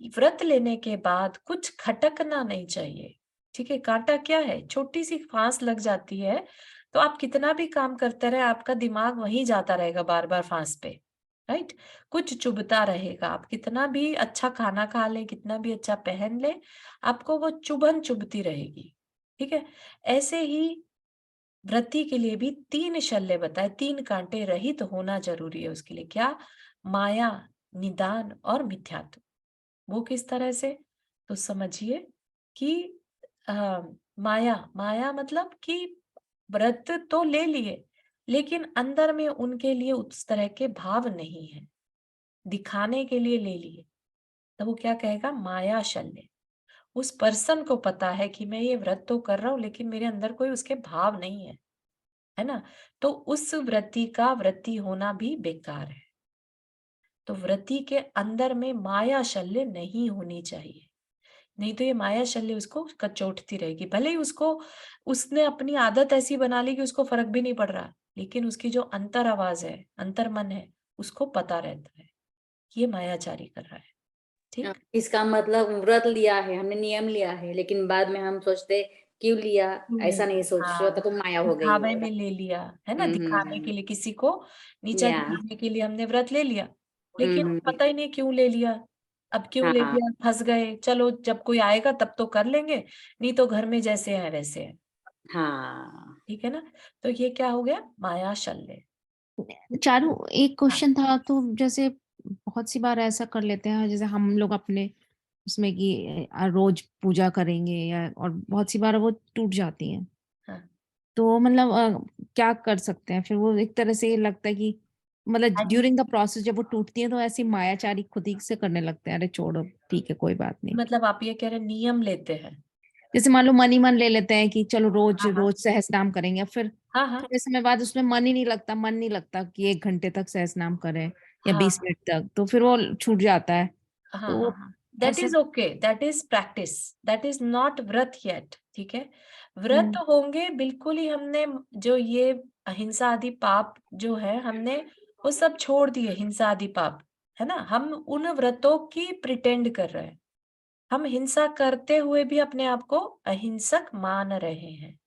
[SPEAKER 1] व्रत लेने के बाद कुछ खटकना नहीं चाहिए, ठीक है? कांटा क्या है? छोटी सी फांस लग जाती है तो आप कितना भी काम करते रहे, आपका दिमाग वहीं जाता रहेगा बार बार फांस पे, राइट? कुछ चुभता रहेगा, आप कितना भी अच्छा खाना खा ले, कितना भी अच्छा पहन ले, आपको वो चुभन चुभती रहेगी, ठीक है? ऐसे ही व्रती के लिए भी 3 शल्य बताए, 3 कांटे रहित होना जरूरी है उसके लिए। क्या? माया, निदान और मिथ्यात्व। वो किस तरह से? तो समझिए कि माया, माया मतलब कि व्रत तो ले लिए, लेकिन अंदर में उनके लिए उस तरह के भाव नहीं है। दिखाने के लिए ले लिए, तो वो क्या कहेगा? माया शल्य। उस पर्सन को पता है कि मैं ये व्रत तो कर रहा हूँ, लेकिन मेरे अंदर कोई उसके भाव नहीं है ना? तो उस व्रती का व्रती होना भी बेकार है। तो व्रती के अंदर में माया शल्य नहीं होनी चाहिए, नहीं तो ये माया शल्य उसको कचोटती रहेगी। भले ही उसने अपनी आदत ऐसी बना ली कि उसको फर्क भी नहीं पड़ रहा, लेकिन उसकी जो अंतर आवाज है, अंतर मन है, उसको पता रहता है ये मायाचारी कर रहा है। ठीक?
[SPEAKER 3] इसका मतलब व्रत लिया है, हमने नियम लिया है, लेकिन बाद में हम सोचते क्यों लिया, ऐसा नहीं सोच रहे
[SPEAKER 1] हाँ,
[SPEAKER 3] होता तो माया हो गई
[SPEAKER 1] दिखावे
[SPEAKER 3] वो।
[SPEAKER 1] में ले लिया, है ना? दिखाने के लिए, किसी को नीचा
[SPEAKER 3] या
[SPEAKER 1] दिखाने के लिए हमने व्रत ले लिया, लेकिन
[SPEAKER 3] हम्म,
[SPEAKER 1] पता ही नहीं क्यों ले लिया। अब क्यों ले
[SPEAKER 3] हाँ
[SPEAKER 1] लिया? फंस गए, चलो जब कोई आएगा तब तो कर लेंगे, नहीं तो घर में जैसे है वैसे है।
[SPEAKER 3] हाँ।
[SPEAKER 1] ठीक है ना? तो ये क्या हो गया? माया शल्य।
[SPEAKER 4] चारू, एक
[SPEAKER 1] हाँ,
[SPEAKER 4] क्वेश्चन था। तो जैसे बहुत सी बार ऐसा कर लेते हैं, जैसे हम लोग अपने उसमें कि रोज पूजा करेंगे या, और बहुत सी बार वो टूट जाती हैं।
[SPEAKER 1] हाँ।
[SPEAKER 4] तो मतलब क्या कर सकते हैं फिर? वो एक तरह से ये लगता है कि मतलब
[SPEAKER 1] हाँ,
[SPEAKER 4] ड्यूरिंग द प्रोसेस जब वो टूटती है तो ऐसी मायाचारी खुद ही से करने लगते हैं, अरे छोड़ो ठीक है कोई बात नहीं।
[SPEAKER 1] मतलब आप ये कह रहे हैं नियम लेते हैं?
[SPEAKER 4] जैसे मान लो मन ही मन ले लेते हैं कि चलो रोज
[SPEAKER 1] हाँ, हाँ।
[SPEAKER 4] रोज सहस्त्रनाम करेंगे, फिर
[SPEAKER 1] हाँ, हाँ।
[SPEAKER 4] थोड़े समय बाद उसमें मन नहीं लगता कि 1 घंटे तक सहस्त्रनाम करें या
[SPEAKER 1] हाँ,
[SPEAKER 4] 20 मिनट तक, तो फिर वो छूट जाता है।
[SPEAKER 1] हाँ,
[SPEAKER 4] तो
[SPEAKER 1] हाँ,
[SPEAKER 4] वो
[SPEAKER 1] हाँ। दैट
[SPEAKER 4] ऐसा।
[SPEAKER 1] Is okay, that is practice, that is not व्रत येट। ठीक है? व्रत
[SPEAKER 4] हम्म।
[SPEAKER 1] होंगे बिल्कुल ही, हमने जो ये अहिंसा आदि पाप जो है, हमने वो सब छोड़ दिए, हिंसा आदि पाप, है ना? हम उन व्रतों की प्रिटेंड कर रहे हैं, हम हिंसा करते हुए भी अपने आप को अहिंसक मान रहे हैं।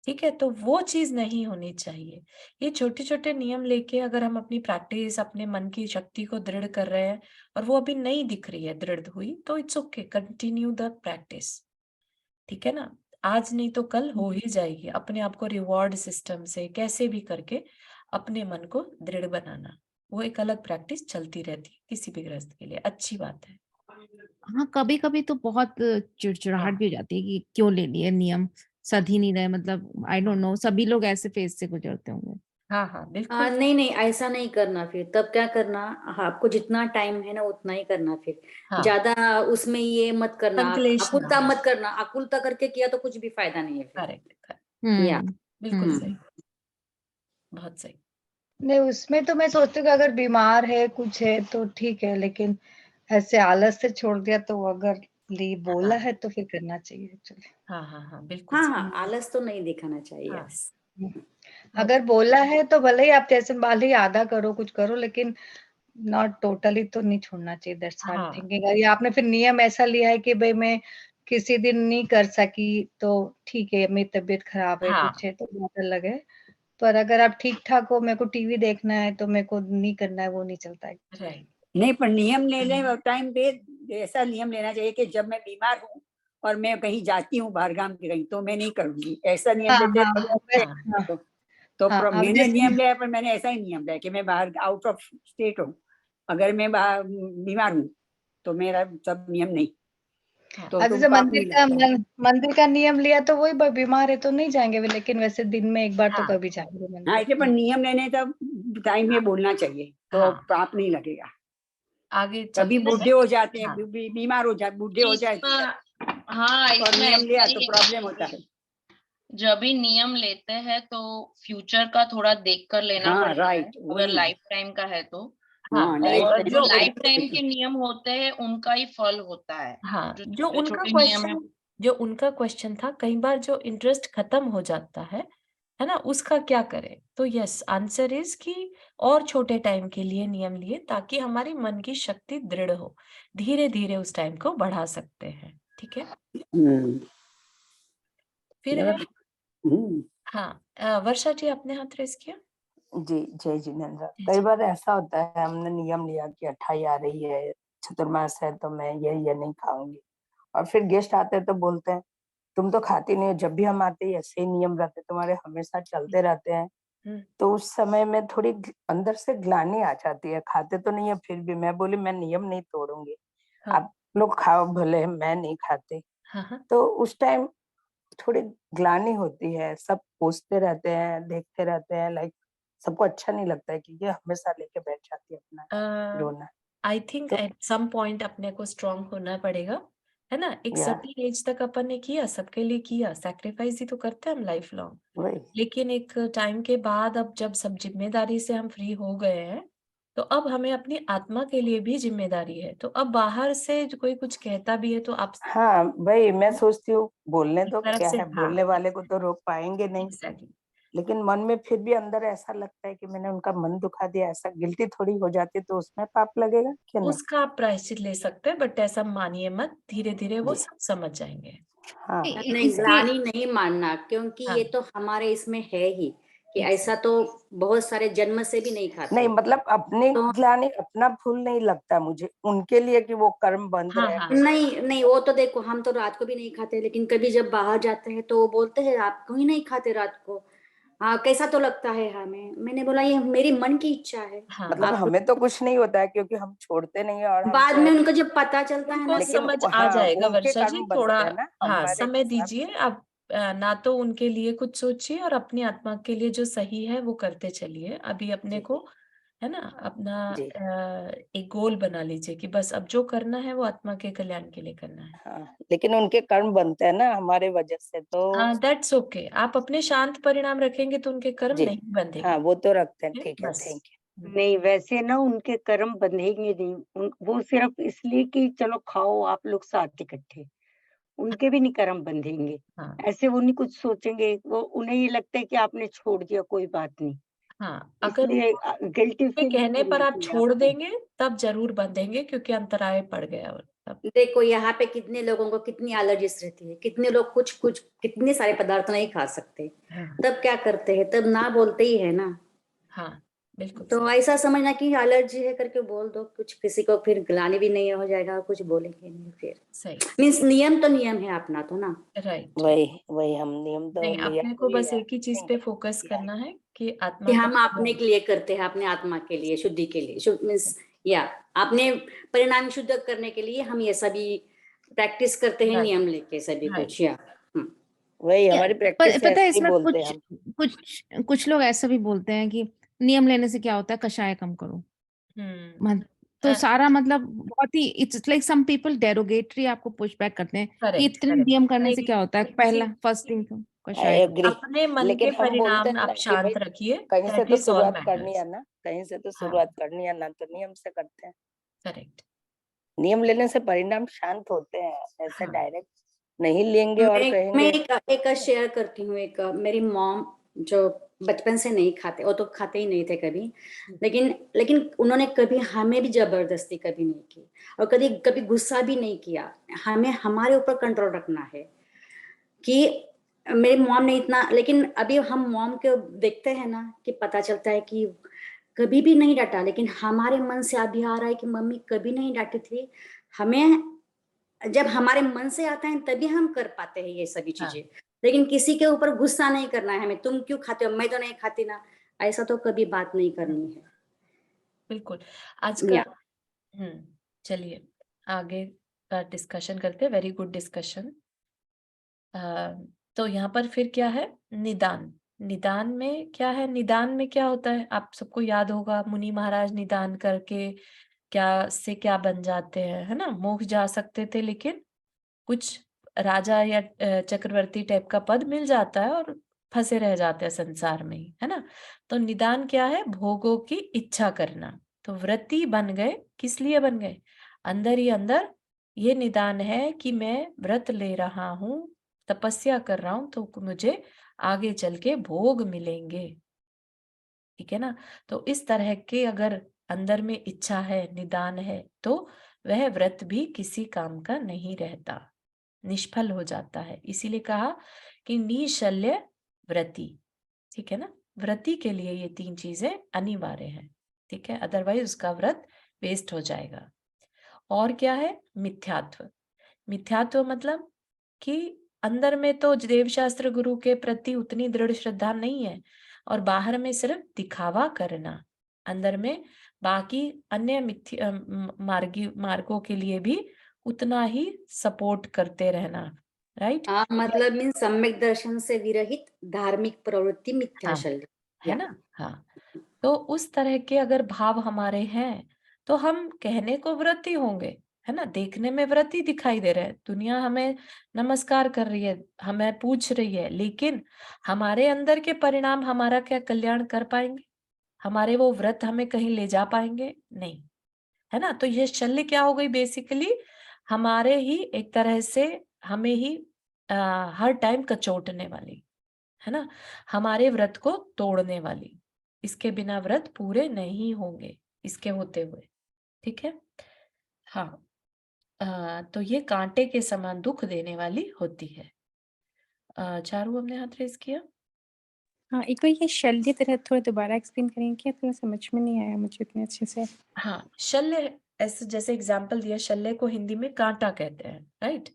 [SPEAKER 1] ठीक है? तो वो चीज नहीं होनी चाहिए। ये छोटे-छोटे नियम लेके अगर हम अपनी प्रैक्टिस, अपने मन की शक्ति को दृढ़ कर रहे हैं और वो अभी नहीं दिख रही है दृढ़ हुई, तो it's okay, continue the practice. ठीक है ना? आज नहीं तो कल हो ही जाएगी। अपने आप को रिवॉर्ड सिस्टम से कैसे भी करके अपने मन को दृढ़ बनाना, वो एक अलग प्रैक्टिस चलती रहती है किसी भी गृहस्थ के लिए, अच्छी बात है।
[SPEAKER 4] हाँ, कभी कभी तो बहुत चिड़चिड़ाहट
[SPEAKER 1] हाँ,
[SPEAKER 4] भी हो जाती है कि क्यों ले लिए नियम, सध ही नहीं रहे। मतलब आई
[SPEAKER 1] हाँ,
[SPEAKER 4] डोंट नो, सभी लोग ऐसे फेज से गुजरते होंगे।
[SPEAKER 1] हाँ, हाँ, बिल्कुल।
[SPEAKER 3] नहीं नहीं, ऐसा नहीं करना। फिर तब क्या करना, हाँ, आपको जितना टाइम है ना उतना ही करना। फिर
[SPEAKER 1] हाँ,
[SPEAKER 3] ज्यादा उसमें ये मत करना,
[SPEAKER 1] संकलेश ना
[SPEAKER 3] आकुलता
[SPEAKER 1] हो।
[SPEAKER 3] मत करना। आकुलता करके किया तो कुछ भी फायदा नहीं है फिर।
[SPEAKER 1] Correct, correct.
[SPEAKER 3] या
[SPEAKER 4] हम्म।
[SPEAKER 1] बिल्कुल
[SPEAKER 3] हम्म,
[SPEAKER 1] सही, बहुत सही।
[SPEAKER 2] नहीं, उसमें तो मैं सोचती हूँ कि अगर बीमार है कुछ है तो ठीक है, लेकिन ऐसे आलस से छोड़ दिया तो अगर ली बोला
[SPEAKER 1] हाँ,
[SPEAKER 2] है तो फिर करना चाहिए एक्चुअली।
[SPEAKER 1] हाँ, हाँ, हाँ, बिल्कुल
[SPEAKER 3] हाँ
[SPEAKER 1] सही।
[SPEAKER 3] हाँ, आलस तो नहीं दिखाना चाहिए।
[SPEAKER 1] हाँ,
[SPEAKER 3] यस।
[SPEAKER 1] बहुत
[SPEAKER 2] अगर बोला है तो भले ही आप जैसे मान ली आधा करो कुछ करो, लेकिन नॉट टोटली तो नहीं छोड़ना चाहिए। दैट्स व्हाट
[SPEAKER 1] हाँ,
[SPEAKER 2] थिंकिंग। या आपने फिर नियम ऐसा लिया है कि भाई मैं किसी दिन नहीं कर सकी तो ठीक है, मेरी तबीयत खराब है
[SPEAKER 1] हाँ,
[SPEAKER 2] कुछ है तो बात अलग है। पर अगर आप ठीक ठाक हो, मेरे को टीवी देखना है तो मेरे को नहीं करना है, वो नहीं चलता है एक्चुअली।
[SPEAKER 1] राइट।
[SPEAKER 6] नहीं, पर नियम ले ले टाइम पे। ऐसा नियम लेना चाहिए कि जब मैं बीमार हूँ और मैं कहीं जाती हूँ बाहरगाम की कहीं, तो मैं नहीं करूंगी। ऐसा नियम
[SPEAKER 2] हाँ,
[SPEAKER 6] लेते
[SPEAKER 2] हाँ,
[SPEAKER 6] हैं
[SPEAKER 2] हाँ, मैं
[SPEAKER 1] हाँ,
[SPEAKER 2] हाँ,
[SPEAKER 6] तो
[SPEAKER 2] अब
[SPEAKER 6] मैंने
[SPEAKER 2] जैसे
[SPEAKER 6] नियम लिया, पर मैंने ऐसा ही नियम लिया कि मैं बाहर आउट ऑफ स्टेट हूँ, अगर मैं बाहर बीमार हूँ तो मेरा सब नियम नहीं,
[SPEAKER 1] हाँ,
[SPEAKER 6] तो
[SPEAKER 2] अब जैसे
[SPEAKER 6] तुमको पाप नहीं लगता है।
[SPEAKER 2] मंदिर का नियम लिया तो वही बीमार है तो नहीं जाएंगे, लेकिन वैसे दिन में एक बार तो
[SPEAKER 1] हाँ,
[SPEAKER 2] कभी जाएंगे
[SPEAKER 6] हाँ,
[SPEAKER 2] मंदिर।
[SPEAKER 6] ऐसे पर नियम लेने तब टाइम में बोलना चाहिए तो
[SPEAKER 1] हाँ,
[SPEAKER 6] पाप नहीं लगेगा।
[SPEAKER 1] आगे
[SPEAKER 6] कभी
[SPEAKER 1] चलते हैं।
[SPEAKER 6] बूढ़े हो जाते हैं,
[SPEAKER 1] हाँ,
[SPEAKER 6] बीमार हो जाए, बूढ़े हो जाए
[SPEAKER 7] हाँ,
[SPEAKER 6] और
[SPEAKER 7] इसमें
[SPEAKER 6] नियम लिया
[SPEAKER 7] ऐसा
[SPEAKER 6] तो
[SPEAKER 7] ही है
[SPEAKER 6] प्रॉब्लम होता है।
[SPEAKER 7] कि जब भी नियम लेते हैं तो फ्यूचर का थोड़ा देख कर लेना
[SPEAKER 6] हाँ,
[SPEAKER 7] पड़ता है,
[SPEAKER 6] राइट,
[SPEAKER 7] अगर
[SPEAKER 6] वही।
[SPEAKER 7] लाइफ टाइम का है तो।
[SPEAKER 1] हाँ,
[SPEAKER 6] हाँ, लाइफ
[SPEAKER 7] और
[SPEAKER 6] टाइम
[SPEAKER 7] जो
[SPEAKER 1] जो
[SPEAKER 7] लाइफ टाइम के नियम होते हैं उनका ही फल होता है।
[SPEAKER 1] हाँ,
[SPEAKER 7] जो
[SPEAKER 1] जो
[SPEAKER 7] छोटे
[SPEAKER 1] उनका
[SPEAKER 7] छोटे नियम है,
[SPEAKER 1] क्वेश्चन जो उनका क्वेश्चन था, कई बार जो इंटरेस्ट खत्म हो जाता है ना? उसका क्या करें? तो यस, आंसर इज कि और छोटे टाइम के लिए नियम लिए ताकि हमारी मन की शक्ति दृढ़ हो। धीरे-धीरे उस टाइम को बढ़ा सकते हैं। ठीक है?
[SPEAKER 6] हम्म,
[SPEAKER 1] फिर है हाँ, वर्षा जी आपने हाथ रेज़ किया?
[SPEAKER 5] जी, जय जिनेंद्र।
[SPEAKER 1] जी,
[SPEAKER 5] कई
[SPEAKER 1] जी।
[SPEAKER 5] बार ऐसा होता है, हमने नियम लिया कि अट्ठाई आ रही है, चतुर्मास है, तो मैं ये नहीं खाऊंगी, और फिर गेस्ट आते हैं तो बोलते हैं तुम तो खाती नहीं हो, जब भी हम आते हैं ऐसे ही नियम रहते तुम्हारे, हमेशा चलते रहते हैं।
[SPEAKER 1] हुँ,
[SPEAKER 5] तो उस समय में थोड़ी अंदर से ग्लानि आ जाती है, खाते तो नहीं है फिर भी। मैं बोली मैं नियम नहीं तोड़ूंगी,
[SPEAKER 1] हाँ,
[SPEAKER 5] आप लोग खाओ भले, मैं नहीं खाती।
[SPEAKER 1] हाँ, हाँ,
[SPEAKER 5] तो उस टाइम थोड़ी ग्लानि होती है, सब पूछते रहते हैं, देखते रहते हैं, लाइक सबको अच्छा नहीं लगता है, क्योंकि हमेशा लेके बैठ जाती है अपना रोना।
[SPEAKER 1] आई थिंक
[SPEAKER 5] तो
[SPEAKER 1] एट सम पॉइंट अपने को स्ट्रांग होना पड़ेगा, है ना? एक
[SPEAKER 5] या
[SPEAKER 1] सर्टेन एज तक अपन ने किया, सबके लिए किया, सैक्रिफाइस ही तो करते हैं हम लाइफ लॉन्ग।
[SPEAKER 5] वही
[SPEAKER 1] लेकिन एक टाइम के बाद अब जब सब जिम्मेदारी से हम फ्री हो गए हैं, तो अब हमें अपनी आत्मा के लिए भी जिम्मेदारी है। तो अब बाहर से जो कोई कुछ कहता भी है तो आप
[SPEAKER 5] हाँ भाई, मैं सोचती हूँ बोलने
[SPEAKER 1] एक
[SPEAKER 5] दो,
[SPEAKER 1] तरफ
[SPEAKER 5] क्या
[SPEAKER 1] से
[SPEAKER 5] है, बोलने वाले को तो रोक पाएंगे नहीं,
[SPEAKER 1] एग्जैक्टली
[SPEAKER 5] लेकिन मन में फिर भी अंदर ऐसा लगता है कि मैंने उनका मन दुखा दिया, ऐसा गिल्टी थोड़ी हो जाती तो उसमें पाप लगेगा क्यों नहीं।
[SPEAKER 1] उसका आप प्रायश्चित ले सकते हैं, बट ऐसा मानिए मत, धीरे धीरे वो
[SPEAKER 5] जी
[SPEAKER 1] सब समझ जाएंगे।
[SPEAKER 5] हाँ
[SPEAKER 3] नहीं,
[SPEAKER 4] इसके
[SPEAKER 3] ग्लानि नहीं मानना, क्योंकि
[SPEAKER 1] हाँ
[SPEAKER 3] ये तो हमारे इसमें है ही कि
[SPEAKER 1] exactly.
[SPEAKER 3] ऐसा तो बहुत सारे जन्म से भी नहीं
[SPEAKER 5] नहीं,
[SPEAKER 3] खाते।
[SPEAKER 5] मतलब अपने
[SPEAKER 3] तो
[SPEAKER 5] ग्लानि अपना फूल नहीं लगता मुझे, उनके लिए कि वो कर्म बंद
[SPEAKER 1] हाँ
[SPEAKER 5] रहे।
[SPEAKER 1] हाँ
[SPEAKER 3] नहीं नहीं, वो तो देखो, हम तो रात को भी नहीं खाते, लेकिन कभी जब बाहर जाते हैं तो वो बोलते हैं आप क्यों नहीं खाते रात को। हाँ, कैसा तो लगता है हमें। मैंने बोला ये मेरी मन की इच्छा है।
[SPEAKER 1] हाँ
[SPEAKER 5] मतलब
[SPEAKER 3] आप
[SPEAKER 5] हमें तो कुछ नहीं होता है, क्योंकि हम छोड़ते नहीं है और हम
[SPEAKER 3] बाद में
[SPEAKER 5] स्वयं,
[SPEAKER 3] उनको जब पता चलता है
[SPEAKER 1] उनको
[SPEAKER 3] ना,
[SPEAKER 5] लेकिन
[SPEAKER 1] समझ आ
[SPEAKER 5] हाँ
[SPEAKER 1] जाएगा
[SPEAKER 5] उनके
[SPEAKER 1] वर्षा जी,
[SPEAKER 5] कर्म
[SPEAKER 1] थोड़ा
[SPEAKER 5] बनते हैं ना
[SPEAKER 1] हाँ
[SPEAKER 5] हमारे
[SPEAKER 1] समय
[SPEAKER 5] साथ।
[SPEAKER 1] दीजिए आप। ना तो उनके लिए कुछ सोचिए और अपनी आत्मा के लिए जो सही है वो करते चलिए। अभी अपने
[SPEAKER 5] जी
[SPEAKER 1] को, है ना, अपना
[SPEAKER 5] जी
[SPEAKER 1] एक गोल बना लीजिए कि बस अब जो करना है वो आत्मा के कल्याण के लिए करना है।
[SPEAKER 5] हाँ, लेकिन उनके कर्म बनते हैं ना हमारे वजह से, तो
[SPEAKER 1] दैट्स ओके। आप अपने शांत परिणाम रखेंगे तो उनके कर्म
[SPEAKER 5] जी
[SPEAKER 1] नहीं बंधेंगे।
[SPEAKER 5] हाँ वो तो रखते हैं,
[SPEAKER 1] ठीक,
[SPEAKER 5] ठीक है,
[SPEAKER 1] बस
[SPEAKER 5] थैंक यू।
[SPEAKER 8] नहीं, वैसे ना उनके कर्म बंधेंगे नहीं। वो सिर्फ इसलिए कि चलो खाओ आप लोग साथ इकट्ठे, उनके भी नहीं कर्म बंधेंगे।
[SPEAKER 1] हाँ
[SPEAKER 8] ऐसे वो नहीं कुछ सोचेंगे, वो उन्हें ये लगता है कि आपने छोड़ दिया, कोई बात नहीं।
[SPEAKER 1] हाँ, अगर
[SPEAKER 8] इसलिए गिल्टी
[SPEAKER 1] के
[SPEAKER 8] फील नहीं
[SPEAKER 1] कहने पर
[SPEAKER 8] करना
[SPEAKER 1] आप
[SPEAKER 8] चाहिए
[SPEAKER 1] छोड़
[SPEAKER 8] आपको।
[SPEAKER 1] देंगे तब जरूर बंधेंगे, क्योंकि अंतराय पड़ गया और तब।
[SPEAKER 3] देखो यहाँ पे कितने लोगों को कितनी एलर्जीज रहती है, कितने लोग कुछ कुछ कितने सारे पदार्थ नहीं खा सकते,
[SPEAKER 1] हाँ
[SPEAKER 3] तब क्या करते हैं, तब ना बोलते ही है ना।
[SPEAKER 1] हाँ बिल्कुल
[SPEAKER 3] तो
[SPEAKER 1] सही।
[SPEAKER 3] ऐसा समझना कि एलर्जी है करके बोल दो कुछ, किसी को फिर ग्लानि भी नहीं हो जाएगा और कुछ बोलेंगे नहीं फिर।
[SPEAKER 1] सही,
[SPEAKER 3] मीन्स नियम तो नियम है अपना तो ना।
[SPEAKER 1] राइट।
[SPEAKER 5] वही वही हम नियम तो
[SPEAKER 1] नहीं,
[SPEAKER 5] लिया
[SPEAKER 1] अपने को
[SPEAKER 5] हुई
[SPEAKER 1] बस
[SPEAKER 5] है,
[SPEAKER 1] एक ही चीज पे फोकस
[SPEAKER 5] किया है।
[SPEAKER 1] करना है कि
[SPEAKER 3] कि
[SPEAKER 1] आत्मा का
[SPEAKER 3] हम अपने के लिए करते हैं, अपने आत्मा के लिए, शुद्धि के लिए, शुद्ध मीन्स या अपने परिणाम शुद्ध करने के लिए हम ये सभी प्रैक्टिस करते हैं,
[SPEAKER 1] राइट
[SPEAKER 3] नियम लेके सभी
[SPEAKER 1] राइट।
[SPEAKER 3] कुछ। या
[SPEAKER 5] वही हमारी प्रैक्टिस है,
[SPEAKER 4] पता है
[SPEAKER 5] ऐसे ही
[SPEAKER 4] इसमें
[SPEAKER 5] बोलते हैं
[SPEAKER 4] कुछ
[SPEAKER 5] हम।
[SPEAKER 4] कुछ कुछ लोग ऐसा भी बोलते हैं कि नियम लेने से क्या होता है, कषाय कम करो। तो सारा मतलब बहुत ही it's like some people derogatory आपको पुश बैक करते हैं कि
[SPEAKER 1] करेक्ट
[SPEAKER 4] इतने
[SPEAKER 1] करेक्ट।
[SPEAKER 4] नियम करने से
[SPEAKER 1] नहीं,
[SPEAKER 4] क्या होता है,
[SPEAKER 1] किसी
[SPEAKER 4] पहला फर्स्ट थिंग तो
[SPEAKER 5] आई
[SPEAKER 4] कषाय कम।
[SPEAKER 5] एग्री,
[SPEAKER 1] अपने मन के
[SPEAKER 5] लेकिन हम बोलते
[SPEAKER 1] परिणाम
[SPEAKER 5] हैं
[SPEAKER 1] आप
[SPEAKER 5] ना कि भाई
[SPEAKER 1] शांत रखिए,
[SPEAKER 5] कहीं से
[SPEAKER 1] दैट
[SPEAKER 5] तो
[SPEAKER 1] इज ऑल
[SPEAKER 5] शुरुआत करनी
[SPEAKER 1] मैटर्स।
[SPEAKER 5] है ना, कहीं से तो
[SPEAKER 1] हाँ
[SPEAKER 5] शुरुआत करनी है ना, तो नियम से करते हैं।
[SPEAKER 1] करेक्ट।
[SPEAKER 5] नियम लेने से परिणाम शांत होते हैं, ऐसे
[SPEAKER 1] हाँ
[SPEAKER 5] डायरेक्ट नहीं लेंगे और
[SPEAKER 3] मैं
[SPEAKER 5] कहेंगे।
[SPEAKER 3] एक शेयर करती हूँ। एक मेरी मॉम जो बचपन से नहीं खाते, वो तो खाते ही नहीं थे कभी, लेकिन लेकिन उन्होंने कभी हमें भी जबरदस्ती कभी नहीं की, और कभी कभी गुस्सा भी नहीं किया। हमें हमारे ऊपर कंट्रोल रखना है कि मेरी मॉम ने इतना, लेकिन अभी हम मॉम को देखते हैं ना कि पता चलता है कि कभी भी नहीं डांटा, लेकिन हमारे मन से अभी आ रहा है कि मम्मी कभी नहीं डांटी थी हमें। जब हमारे मन से आता है तभी हम कर पाते हैं ये सभी
[SPEAKER 1] हाँ
[SPEAKER 3] चीजें, लेकिन किसी के ऊपर गुस्सा नहीं करना है हमें, तुम क्यों खाते हो, मैं तो नहीं खाती ना, ऐसा तो कभी बात नहीं करनी है।
[SPEAKER 1] बिल्कुल। आजकल
[SPEAKER 3] या
[SPEAKER 1] चलिए आगे का डिस्कशन करते हैं। Very good discussion. तो यहाँ पर फिर क्या है, निदान। निदान में क्या है, निदान में क्या होता है आप सबको याद होगा, मुनि महाराज निदान करके क्या से क्या बन जाते हैं, है ना, मोक्ष जा सकते थे, लेकिन कुछ राजा या चक्रवर्ती टाइप का पद मिल जाता है और फंसे रह जाते हैं संसार में ही, है ना। तो निदान क्या है, भोगों की इच्छा करना। तो व्रती बन गए, किस लिए बन गए, अंदर ही अंदर ये निदान है कि मैं व्रत ले रहा हूँ, तपस्या कर रहा हूं, तो मुझे आगे चल के भोग मिलेंगे, ठीक है ना। तो इस तरह के अगर अंदर में इच्छा है, निदान है, तो वह व्रत भी किसी काम का नहीं रहता, निष्फल हो जाता है। इसीलिए कहा कि निशल्य व्रती, ठीक है ना। व्रती के लिए ये 3 चीजें अनिवार्य हैं, ठीक है, अदरवाइज उसका व्रत वेस्ट हो जाएगा। और क्या है, मिथ्यात्व। मिथ्यात्व मतलब कि अंदर में तो देवशास्त्र गुरु के प्रति उतनी दृढ़ श्रद्धा नहीं है, और बाहर में सिर्फ दिखावा करना, अंदर में बाकी अन्य मार्गों के लिए भी उतना ही सपोर्ट करते रहना, राइट।
[SPEAKER 3] हाँ, मतलब मीन सम्यक दर्शन से विरहित धार्मिक प्रवृत्ति
[SPEAKER 1] हाँ
[SPEAKER 3] मिथ्याशल्य।
[SPEAKER 1] है
[SPEAKER 3] या
[SPEAKER 1] ना? हाँ, तो उस तरह के अगर भाव हमारे हैं, तो हम कहने को व्रती होंगे, है ना? देखने में व्रती दिखाई दे रहे हैं, दुनिया हमें नमस्कार कर रही है, हमें पूछ रही है, लेकिन हमारे अंदर के परिणाम हमारा क्या कल्याण कर पाएँगे? हमारे वो व्रत हमें कहीं ले जा पाएँगे? नहीं, है ना? तो ये शल्य क्या हो गई बेसिकली हमारे ही एक तरह से हमें ही अ, हर टाइम कचोटने वाली, है ना? हमारे व्रत को तोड़ने वाली। इसके बिना व्रत पूरे नहीं होंगे, इसके होते हुए, ठीक है? हाँ, तो ये कांटे के समान दुःख देने वाली होती है। चारू हमने हाथ रेज़ किया?
[SPEAKER 4] हाँ, एक बार ये शल्य तरह थोड़ा दोबारा एक्सप्लेन करेंगे क्या? थोड़ा समझ में नहीं आया मुझे उतने अच्छे से।
[SPEAKER 1] हाँ, शल्य ऐसे जैसे एग्ज़ाम्पल दिया शल्य को हिंदी में काँटा कहते हैं, राइट?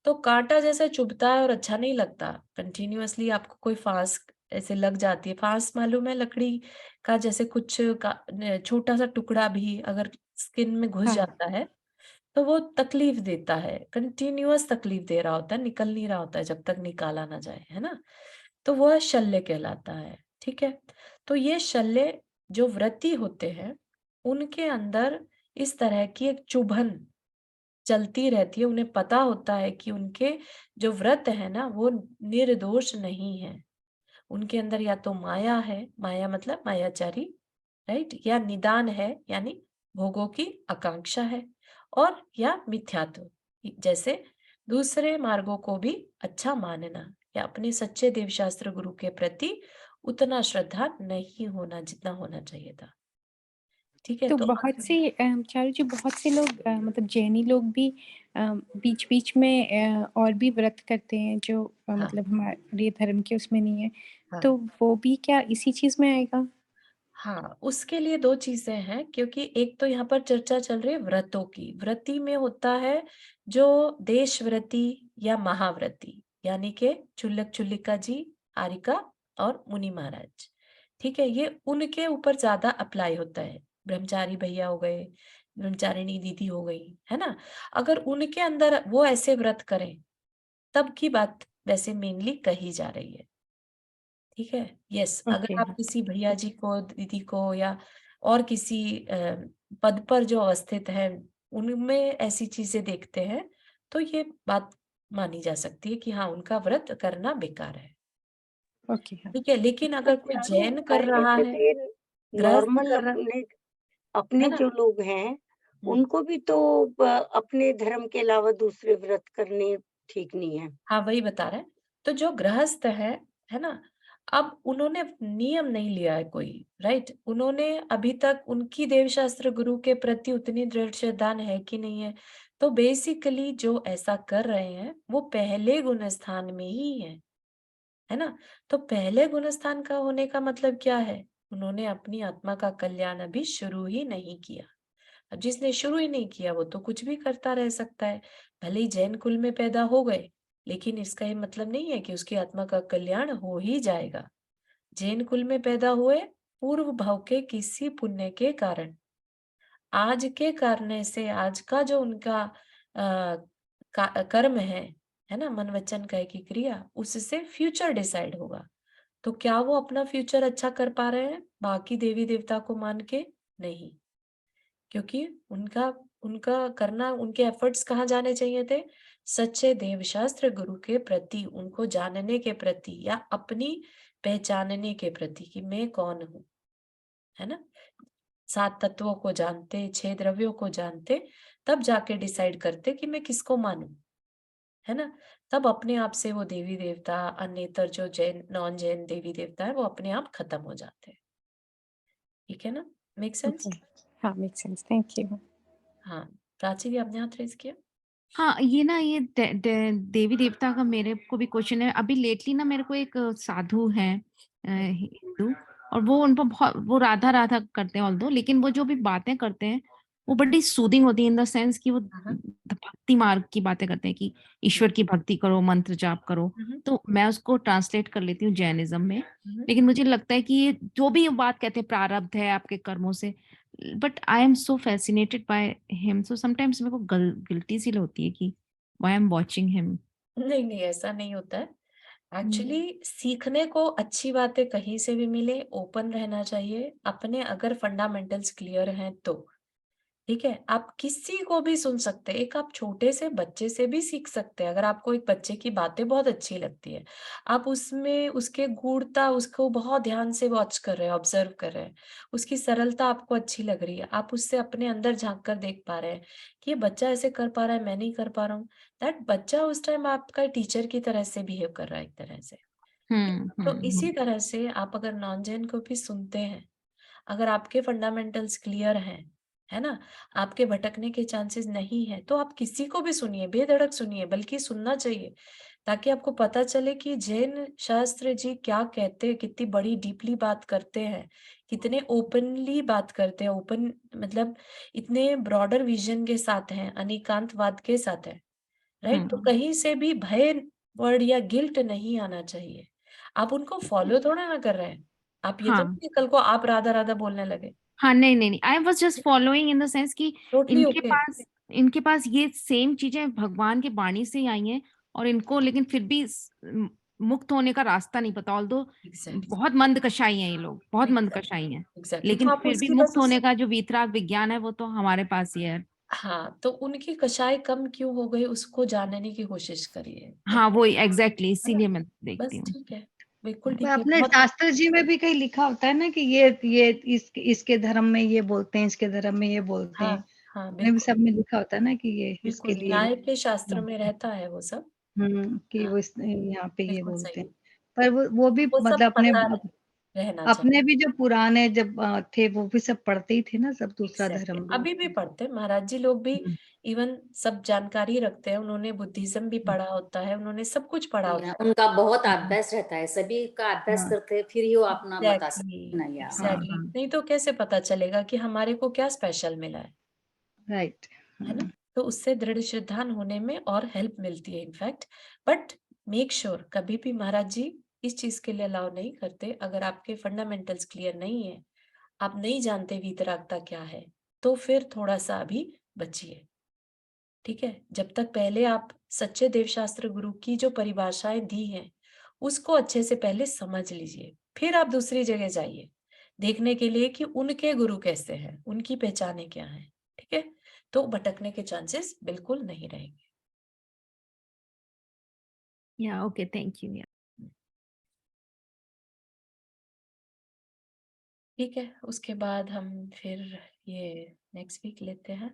[SPEAKER 1] तो काँटा जैसे चुभता है और अच्छा नहीं लगता, कंटीन्यूअसली आपको कोई फाँस ऐसे लग जाती है। फाँस मालूम है लकड़ी का जैसे कुछ का न छोटा-सा टुकड़ा भी अगर स्किन में घुस
[SPEAKER 4] हाँ,
[SPEAKER 1] जाता है, तो वो तकलीफ़ देता है, कंटीन्यूअस तकलीफ़ दे रहा होता है, निकल नहीं रहा होता है जब तक निकाला ना जाए, है ना? तो वह शल्य कहलाता है, ठीक है? तो ये शल्य जो व्रती होते हैं, उनके अंदर इस तरह की एक चुभन चलती रहती है, उन्हें पता होता है कि उनके जो व्रत है ना, वो निर्दोष नहीं है। उनके अंदर या तो माया है, माया मतलब मायाचारी, राइट? या निदान है, यानी भोगों की आकांक्षा है और या मिथ्यात्व, जैसे दूसरे मार्गों को भी अच्छा मानना या अपने सच्चे देवशास्त्र गुरु के प्रति उतना श्रद्धा नहीं होना जितना होना चाहिए था। ठीक है?
[SPEAKER 4] तो
[SPEAKER 1] तो
[SPEAKER 4] बहुत
[SPEAKER 1] अगर
[SPEAKER 4] से चारू जी बहुत से लोग मतलब जैनी लोग भी बीच-बीच में और भी व्रत करते हैं जो
[SPEAKER 1] हाँ,
[SPEAKER 4] मतलब हमारे धर्म के उसमें नहीं है।
[SPEAKER 1] हाँ।
[SPEAKER 4] तो वो भी क्या इसी चीज़ में आएगा?
[SPEAKER 1] हाँ, उसके लिए 2 चीज़ें हैं क्योंकि एक तो यहाँ पर चर्चा चल रही है व्रतों की। व्रती में होता है जो देशव्रती या महाव्रती, यानी कि चुल्लक चुल्लिका जी, आरिका और मुनि महाराज। ठीक है? ये उनके ऊपर ज़्यादा अप्लाई होता है। ब्रह्मचारी भैया हो गए, ब्रह्मचारिणी दीदी हो गई, है ना? अगर उनके अंदर वो ऐसे व्रत करें, तब की बात वैसे मेनली कही जा रही है। ठीक है? यस,
[SPEAKER 4] ओके,
[SPEAKER 1] अगर आप
[SPEAKER 4] हाँ।
[SPEAKER 1] किसी भैया जी को, दीदी को या और किसी पद पर जो अवस्थित हैं, उनमें ऐसी चीज़ें देखते हैं, तो ये बात मानी जा सकती है कि हाँ, उनका व्रत करना बेकार है।
[SPEAKER 4] ओके, हाँ।
[SPEAKER 1] ठीक है? लेकिन
[SPEAKER 8] अच्छा
[SPEAKER 1] अगर कोई
[SPEAKER 8] चारू
[SPEAKER 1] जैन कर रहा है,
[SPEAKER 8] ऐसे
[SPEAKER 1] गृहस्थ
[SPEAKER 8] नॉर्मल
[SPEAKER 1] कर रहा
[SPEAKER 8] अपने
[SPEAKER 1] है
[SPEAKER 8] अपने
[SPEAKER 1] ना?
[SPEAKER 8] जो लोग हैं
[SPEAKER 1] हुँ।
[SPEAKER 8] उनको भी तो अपने धर्म के अलावा दूसरे व्रत करने ठीक नहीं है।
[SPEAKER 1] हाँ, वही बता रहे हैं। तो जो गृहस्थ है ना? अब उन्होंने नियम नहीं लिया है कोई, राइट? उन्होंने अभी तक उनकी देवशास्त्र गुरु के प्रति उतनी दृढ़ श्रद्धा है कि नहीं है। तो बेसिकली जो ऐसा कर रहे हैं, वो पहले गुण स्थान में ही है ना? तो पहले गुण स्थान का होने का मतलब क्या है? उन्होंने अपनी आत्मा का कल्याण अभी शुरू ही नहीं किया। अब जिसने शुरू ही नहीं किया वो तो कुछ भी करता रह सकता है। भले ही जैन कुल में पैदा हो गए, लेकिन इसका ये मतलब नहीं है कि उसकी आत्मा का कल्याण हो ही जाएगा। जैन कुल में पैदा हुए पूर्व भाव के किसी पुण्य के कारण, आज के करने से आज का जो उनका कर्म है ना? मन वचन काया की क्रिया, उससे फ्यूचर डिसाइड होगा। तो क्या वो अपना फ्यूचर अच्छा कर पा रहे हैं बाकी देवी देवता को मान के? नहीं। क्योंकि उनका उनका करना उनके एफर्ट्स कहाँ जाने चाहिए थे? सच्चे देवशास्त्र गुरु के प्रति, उनको जानने के प्रति या अपनी पहचानने के प्रति कि मैं कौन हूँ, है ना? 7 तत्वों को जानते, 6 द्रव्यों को जानते, तब जाके डिसाइड करते कि मैं किसको मानूँ, है ना? तब अपने आप से वो देवी-देवता, अन्यतर जो जैन नॉन जैन देवी-देवता है, वो अपने आप खत्म हो जाते हैं। ठीक है ना? Make sense?
[SPEAKER 4] ओके। हाँ, मेक सेंस। Thank you.
[SPEAKER 1] हाँ, प्राची जी आपने हाथ रेज़ किया?
[SPEAKER 9] हाँ, ये ना ये देवी-देवता का मेरे को भी क्वेश्चन है। अभी लेटली ना मेरे को एक साधु हैं
[SPEAKER 1] हुँ,
[SPEAKER 9] हिंदू और वो उनको बहुत वो राधा-राधा करते हैं ऑल्दो लेकिन वो जो भी बातें करते हैं, वो बड़ी सूदिंग होती है इन द सेंस कि वो
[SPEAKER 1] हाँ, हाँ।
[SPEAKER 9] भक्ति मार्ग की बातें करते हैं कि
[SPEAKER 1] हुँ,
[SPEAKER 9] ईश्वर की भक्ति करो, मंत्र जाप करो।
[SPEAKER 1] हुँ, हुँ,
[SPEAKER 9] तो मैं उसको ट्रांसलेट कर लेती हूँ जैनिज़्म में।
[SPEAKER 1] हुँ।
[SPEAKER 9] लेकिन मुझे लगता है कि ये जो भी बात कहते हैं प्रारब्ध है आपके कर्मों से but I am so fascinated by him so sometimes मेरे को गिल्टी सी होती है कि why I am watching him.
[SPEAKER 1] नहीं, नहीं ऐसा नहीं होता है। एक्चुअली सीखने को अच्छी बातें कहीं से भी मिले, ओपन रहना चाहिए, अपने अगर फंडामेंटल्स क्लियर हैं तो। ठीक है? आप किसी को भी सुन सकते हैं, एक आप छोटे से बच्चे से भी सीख सकते हैं। अगर आपको एक बच्चे की बातें बहुत अच्छी लगती है, आप उसमें उसके गूढ़ता उसको बहुत ध्यान से वॉच कर रहे हैं, ऑब्जर्व कर रहे हैं, उसकी सरलता आपको अच्छी लग रही है, आप उससे अपने अंदर झाँक कर देख पा रहे हैं कि ये बच्चा ऐसे कर पा रहा है, मैं नहीं कर पा रहा हूँ। दैट बच्चा उस टाइम आपका टीचर की तरह से बिहेव कर रहा है एक तरह से। तो इसी तरह से आप अगर नॉन जैन को भी सुनते हैं, अगर आपके फंडामेंटल्स क्लियर हैं, है ना? आपके भटकने के चांसेस नहीं है, तो आप किसी को भी सुनिए, बेधड़क सुनिए, बल्कि सुनना चाहिए, ताकि आपको पता चले कि जैन शास्त्र जी क्या कहते हैं, कितनी बड़ी डीपली बात करते हैं, कितने ओपनली बात करते हैं, ओपन मतलब इतने ब्रॉडर विजन के साथ हैं, अनेकांतवाद के साथ है, राइट? तो कहीं से भी भय वर्ड या गिल्ट नहीं आना चाहिए। आप उनको फॉलो थोड़ा ना कर रहे हैं। आप ये तो
[SPEAKER 9] हाँ
[SPEAKER 1] नहीं कि कल को आप राधा-राधा बोलने लगे।
[SPEAKER 9] हाँ, नहीं नहीं नहीं, I was just following in the sense कि
[SPEAKER 1] टोटली
[SPEAKER 9] इनके
[SPEAKER 1] ओके।
[SPEAKER 9] पास इनके पास ये सेम चीजें भगवान की वाणी से ही आई हैं, और इनको लेकिन फिर भी मुक्त होने का रास्ता नहीं पता। ऑल्दो
[SPEAKER 1] एग्ज़ैक्टली,
[SPEAKER 9] बहुत मंद कषाई हैं ये लोग, बहुत मंद
[SPEAKER 1] एग्ज़ैक्टली,
[SPEAKER 9] कषाई हैं,
[SPEAKER 1] एग्ज़ैक्टली।
[SPEAKER 9] लेकिन
[SPEAKER 1] तो आप
[SPEAKER 9] फिर भी
[SPEAKER 1] उसकी
[SPEAKER 9] मुक्त
[SPEAKER 1] बस उस
[SPEAKER 9] होने का जो वीतराग विज्ञान है वो तो हमारे पास ही है।
[SPEAKER 1] हाँ, तो उनकी कषाय कम क्यों हो गई उसको जानने की कोशिश करिए।
[SPEAKER 9] हाँ वो एग्जैक्टली,
[SPEAKER 1] है ना?
[SPEAKER 9] इसीलिए मैं देखती
[SPEAKER 1] बस
[SPEAKER 9] हूँ।
[SPEAKER 1] ठीक है, बिल्कुल
[SPEAKER 2] पर
[SPEAKER 1] ठीक है,
[SPEAKER 2] अपने
[SPEAKER 1] बहुत
[SPEAKER 2] शास्त्र जी में भी कहीं लिखा होता है ना कि ये इसके धर्म में ये बोलते हैं, इसके धर्म में ये बोलते
[SPEAKER 1] हाँ,
[SPEAKER 2] हैं।
[SPEAKER 1] हाँ,
[SPEAKER 2] अपने भी
[SPEAKER 1] बिल्कुल,
[SPEAKER 2] सब में लिखा होता है ना कि ये इसके
[SPEAKER 1] बिल्कुल,
[SPEAKER 2] लिए
[SPEAKER 1] न्याय के शास्त्र में
[SPEAKER 2] बोलते हैं।
[SPEAKER 1] रहता है वो सब।
[SPEAKER 2] कि
[SPEAKER 1] हाँ,
[SPEAKER 2] वो इस यहाँ पे ये
[SPEAKER 1] बिल्कुल
[SPEAKER 2] बोलते
[SPEAKER 1] सही
[SPEAKER 2] हैं।
[SPEAKER 1] है।
[SPEAKER 2] पर वो भी
[SPEAKER 1] वो सब
[SPEAKER 2] मतलब
[SPEAKER 1] पता रहना
[SPEAKER 2] अपने
[SPEAKER 1] चाहिए।
[SPEAKER 2] भी जो पुराने जब थे वो भी सब पढ़ते ही थे ना, सब दूसरा
[SPEAKER 1] एग्ज़ैक्टली,
[SPEAKER 2] धर्म भी।
[SPEAKER 1] अभी भी पढ़ते हैं, महाराज जी लोग भी
[SPEAKER 2] हुँ,
[SPEAKER 1] इवन सब जानकारी रखते हैं, उन्होंने बुद्धिज़्म भी
[SPEAKER 2] हुँ,
[SPEAKER 1] पढ़ा होता है, उन्होंने सब कुछ पढ़ा
[SPEAKER 3] या
[SPEAKER 1] होता
[SPEAKER 3] उनका बहुत
[SPEAKER 2] हुँ,
[SPEAKER 3] अभ्यास रहता है, सभी का अभ्यास
[SPEAKER 2] हाँ,
[SPEAKER 3] करते हैं, फिर ही वो
[SPEAKER 1] है।
[SPEAKER 3] अपना बता
[SPEAKER 1] एग्ज़ैक्टली,
[SPEAKER 3] सकते हैं ना या
[SPEAKER 2] हाँ,
[SPEAKER 1] एग्ज़ैक्टली,
[SPEAKER 2] हाँ,
[SPEAKER 1] नहीं तो कैसे पता चलेगा कि हमारे को क्या स्पेशल मिला
[SPEAKER 2] राइट।
[SPEAKER 1] है ना?
[SPEAKER 2] हुँ,
[SPEAKER 1] तो उससे दृढ़ श्रद्धान होने में और हेल्प मिलती है इनफैक्ट, बट मेक श्योर कभी भी महाराज जी इस चीज़ के लिए अलाउ नहीं करते, अगर आपके फंडामेंटल्स क्लियर नहीं है, आप नहीं जानते वीतरागता क्या है, तो फिर थोड़ा-सा अभी बचिए। ठीक है? जब तक पहले आप सच्चे देवशास्त्र गुरु की जो परिभाषाएँ दी हैं, उसको अच्छे से पहले समझ लीजिए। फिर आप दूसरी जगह जाइए, देखने के लिए कि उनके गुरु कैसे हैं, उनकी पहचानें क्या हैं। ठीक है? तो भटकने के चांसेस बिल्कुल नहीं रहेंगे।
[SPEAKER 9] या ओके, थैंक यू।
[SPEAKER 1] ठीक है, उसके बाद हम फिर ये नेक्स्ट वीक लेते हैं।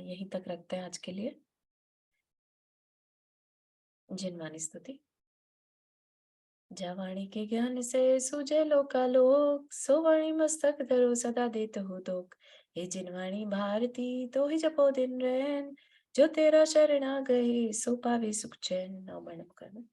[SPEAKER 1] यहीं तक रखते हैं आज के लिए। जिनवानी स्तुति। जवाणी के ज्ञान से सूझे लोकालोक, सो वाणी मस्तक धरो सदा देत हो दोख। हे जिनवाणी भारती तो ही जपो दिन रैन, जो तेरा शरणा गए सो पावे सुख चैन। नौ बार नमः।